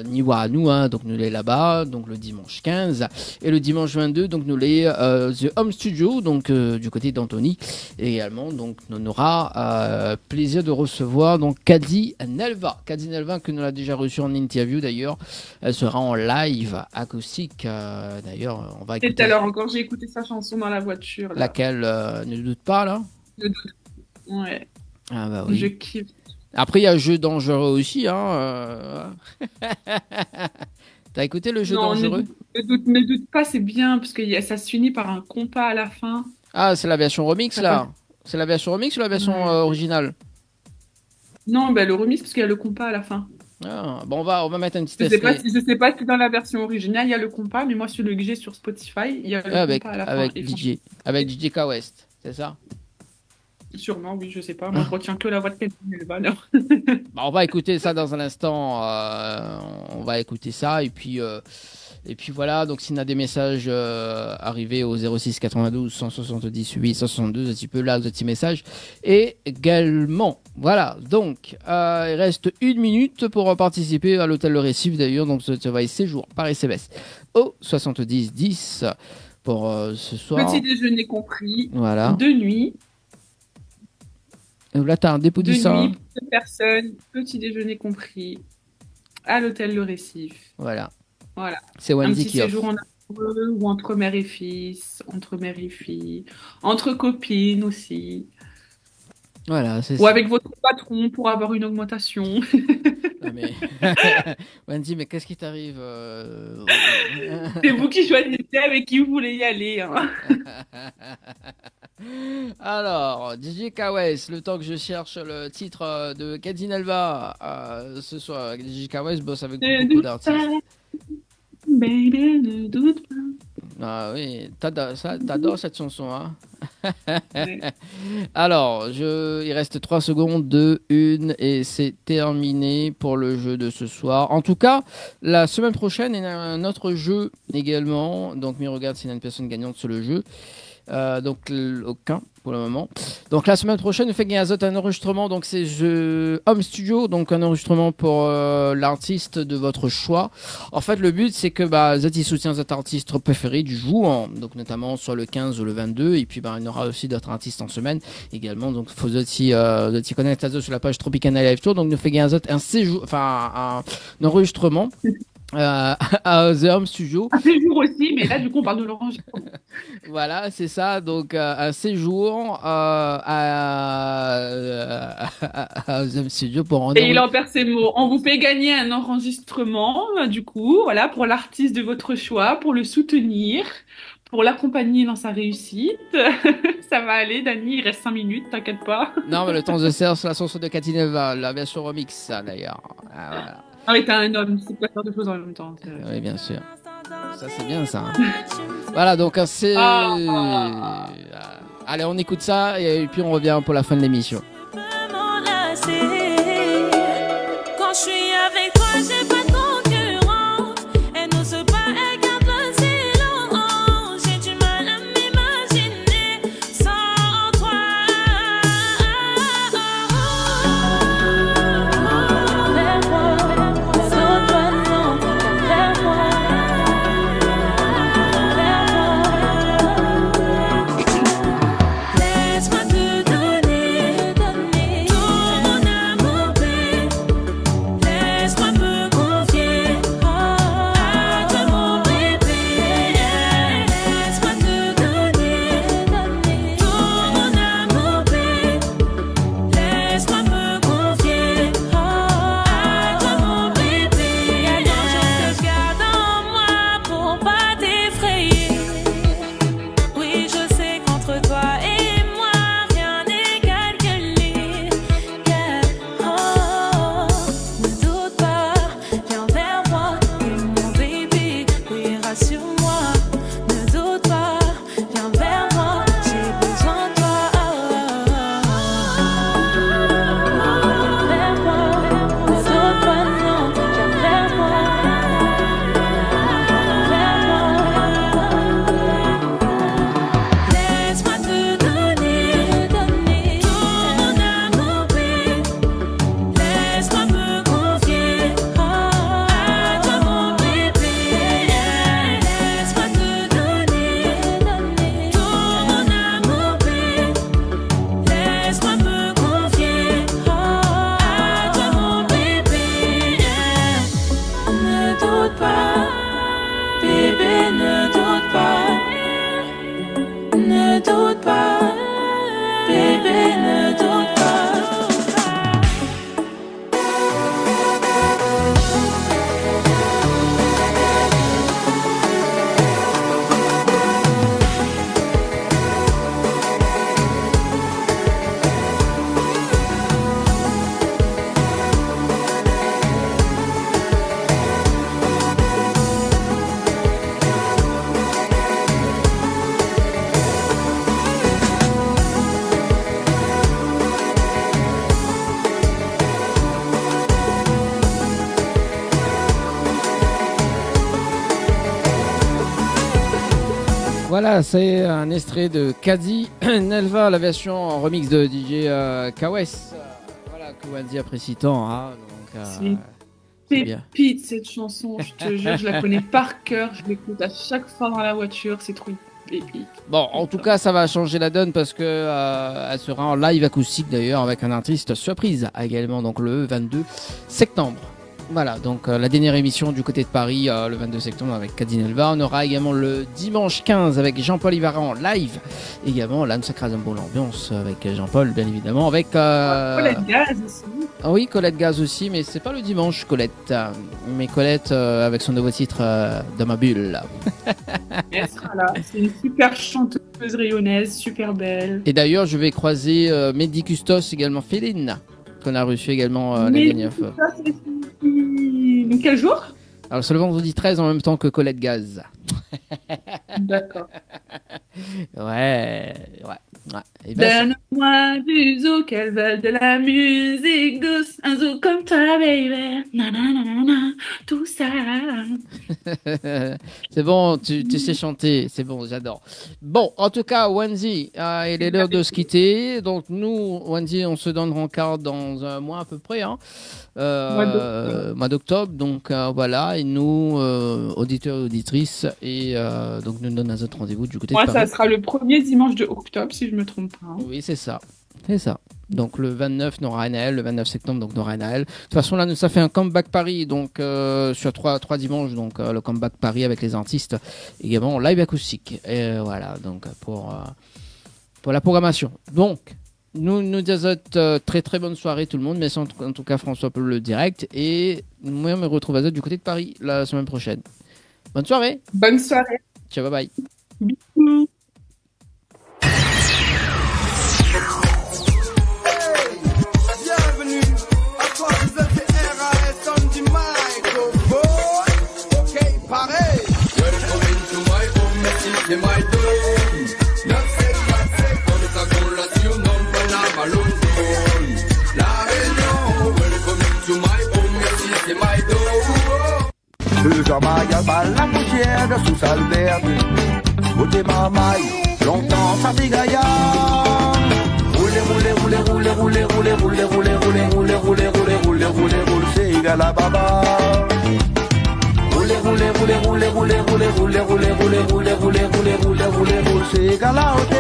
niveau à nous, hein, donc nous l'est là-bas, donc le dimanche 15 et le dimanche 22, donc nous l'est The Home Studio, donc du côté d'Anthony également. Donc on aura plaisir de recevoir donc Kadi Nelva que nous l'a déjà reçu en interview d'ailleurs. Elle sera en live acoustique d'ailleurs. On va écouter. Et tout à l'heure encore, j'ai écouté sa chanson dans la voiture. Là. Laquelle ne doute pas là. Ne doute. Ouais. Ah bah oui. Je kiffe. Après, il y a Jeu dangereux aussi. Hein, T'as écouté le Jeu dangereux? Ne doute pas, c'est bien, parce que ça se finit par un compas à la fin. Ah, c'est la version remix, là? C'est la version remix ou la version originale? Non, le remix, parce qu'il y a le compas à la fin. Ah, bon, on va mettre un petit test. Je sais pas si dans la version originale, il y a le compas, mais moi, sur le que j'ai sur Spotify, il y a le compas à la fin. Avec DJ K West, c'est ça? Sûrement, oui, je sais pas. Moi, je retiens que la voix de Nelva. On va écouter ça dans un instant. On va écouter ça. Et puis voilà. Donc, s'il y a des messages arrivés au 06 92 170 862, un petit peu là, un petit message. Et également, voilà. Donc, il reste 1 minute pour participer à l'hôtel Le Récif d'ailleurs. Donc, ça va être séjour par SMS au 70 10 pour ce soir. Petit déjeuner compris. Voilà. De nuit. Là, t'as un dépôt de du sang. nuit, 2 personnes, petit déjeuner compris, à l'hôtel Le Récif. Voilà. C'est Wendy qui offre. Un petit séjour en amoureux ou entre mère et fils, entre mère et fille, entre copines aussi. Voilà, c'est ou ça. Avec votre patron pour avoir une augmentation. Mais... Wendy, mais qu'est-ce qui t'arrive C'est vous qui choisissez avec qui vous voulez y aller. Hein. Alors, DJ Kawes, le temps que je cherche le titre de Kadi Nelva ce soir. DJ Kawes bosse avec beaucoup d'artistes. Baby, ne doute pas. Ah oui, t'adores cette chanson, hein. Oui. Alors, il reste 3 secondes, 2, 1, et c'est terminé pour le jeu de ce soir. En tout cas, la semaine prochaine, il y a un autre jeu également. Donc, mais regarde s'il y a une personne gagnante sur le jeu. Donc aucun pour le moment. Donc la semaine prochaine, on fait gagner un enregistrement. Donc c'est Home Studio, donc un enregistrement pour l'artiste de votre choix. En fait, le but c'est que Zati soutient cet artiste préféré du jour, donc notamment sur le 15 ou le 22. Et puis il y aura aussi d'autres artistes en semaine également. Donc faut Zati connecter sur la page Tropicana Live Tour. Donc nous fait gagner un séjour, un enregistrement. À The Home Studio. Un séjour aussi, mais là du coup on parle de l'enregistrement. Voilà, c'est ça. Donc un séjour à The Home Studio pour en. Et il en perd ses mots. On vous fait gagner un enregistrement, du coup, voilà, pour l'artiste de votre choix, pour le soutenir, pour l'accompagner dans sa réussite. Ça va aller, Dani, il reste 5 minutes, t'inquiète pas. Non, mais le temps de serre, c'est la chanson de Cathy Nelva, la version remix, ça d'ailleurs. Ah, voilà. Ah mais t'es un homme, tu peux faire deux choses en même temps. Oui, bien sûr. Ça, c'est bien ça. Voilà, donc c'est. Allez, on écoute ça et puis on revient pour la fin de l'émission. Quand je suis avec toi, j'ai pas de concurrence. Elle n'ose pas, elle garde le silence. J'ai du mal à m'imaginer sans toi. Vers moi, sans toi, non, vers moi. Laisse-moi te donner tout mon amour, bébé. Laisse-moi me confier à toi, mon bébé. Laisse-moi te donner tout mon amour, bébé. Laisse-moi me confier à toi, mon bébé. Y'a des choses que je garde en moi pour pas t'effrayer. Oui, je sais qu'entre toi et moi, rien n'est calculé. Yeah. Oh, ne doute pas, viens vers moi, t'es mon bébé. Oui, rassure-moi, ne doute pas, viens vers moi, j'ai besoin de toi. Vers moi, ne doute pas, non, viens vers moi. Laisse-moi te donner tout mon amour, bébé. Laisse-moi me confier à toi, mon bébé. Laisse-moi te donner tout mon amour, bébé. Laisse-moi me confier à toi, mon bébé. Ne doute pas, bébé, ne doute pas. Ne doute pas, bébé, ne doute pas. Voilà, c'est un extrait de Cathy Nelva, la version en remix de DJ Kawes. Voilà, que Wendy apprécie tant. Hein, donc, c'est bien. Pépite cette chanson, je te jure, je la connais par cœur, je l'écoute à chaque fois dans la voiture, c'est trop une pépite. Bon, en tout cas, ça va changer la donne parce que elle sera en live acoustique d'ailleurs avec un artiste surprise également, donc le 22 septembre. Voilà, donc la dernière émission du côté de Paris, le 22 septembre avec Cathy Nelva. On aura également le dimanche 15 avec Jean-Paul Ivaran en live. Également, là, ça crée une bonne ambiance avec Jean-Paul, bien évidemment. Avec Colette Gaz aussi. Ah oui, Colette Gaz aussi, mais c'est pas le dimanche, Colette. Mais Colette avec son nouveau titre Dans ma bulle. Elle sera là. C'est une super chanteuse rayonnaise, super belle. Et d'ailleurs, je vais croiser Mehdi Custos, également Féline, qu'on a reçu également les dernières fois. Donc quel jour? Alors c'est le vendredi 13 en même temps que Colette Gaz. D'accord. Ouais. Et ben, donne-moi du zoo, qu'elle veulent de la musique douce. Un zoo comme toi, baby. Nanana, tout ça. c'est bon, tu sais chanter. C'est bon, j'adore. Bon, en tout cas, Wendy, il est l'heure de se quitter. Donc nous, Wendy, on se donne rencard dans un mois à peu près. Hein. Mois d'octobre. Donc voilà, et nous, auditeurs et auditrices, et donc nous donnons un autre rendez-vous du côté de Paris. Ça sera le premier dimanche de octobre, si je me trompe pas. Oui, c'est ça. Donc le 29 Nora NL, le 29 septembre donc Nora NL. De toute façon là, ça fait un comeback Paris donc sur trois dimanches, donc le comeback Paris avec les artistes également en live acoustique. Et voilà, donc pour la programmation. Donc nous disons très très bonne soirée tout le monde, mais en tout cas François pour le direct, et moi on me retrouve à du côté de Paris la semaine prochaine. Bonne soirée. Bonne soirée. Ciao, bye bye. maille, balle la poussière de sous Albert. Beauté mamaille, longtemps ça fait gaillard. Roulez, roulez, roulez, roulez, roulez, roulez, roulez, roulez, roulez, roulez, roulez, roulez, roulez, roulez, roulez, c'est égal à baba. Roulez, roulez, roulez, roulez, roulez, roulez, roulez, roulez, roulez, roulez, roulez, roulez, roulez, roulez, c'est égal à hôtel.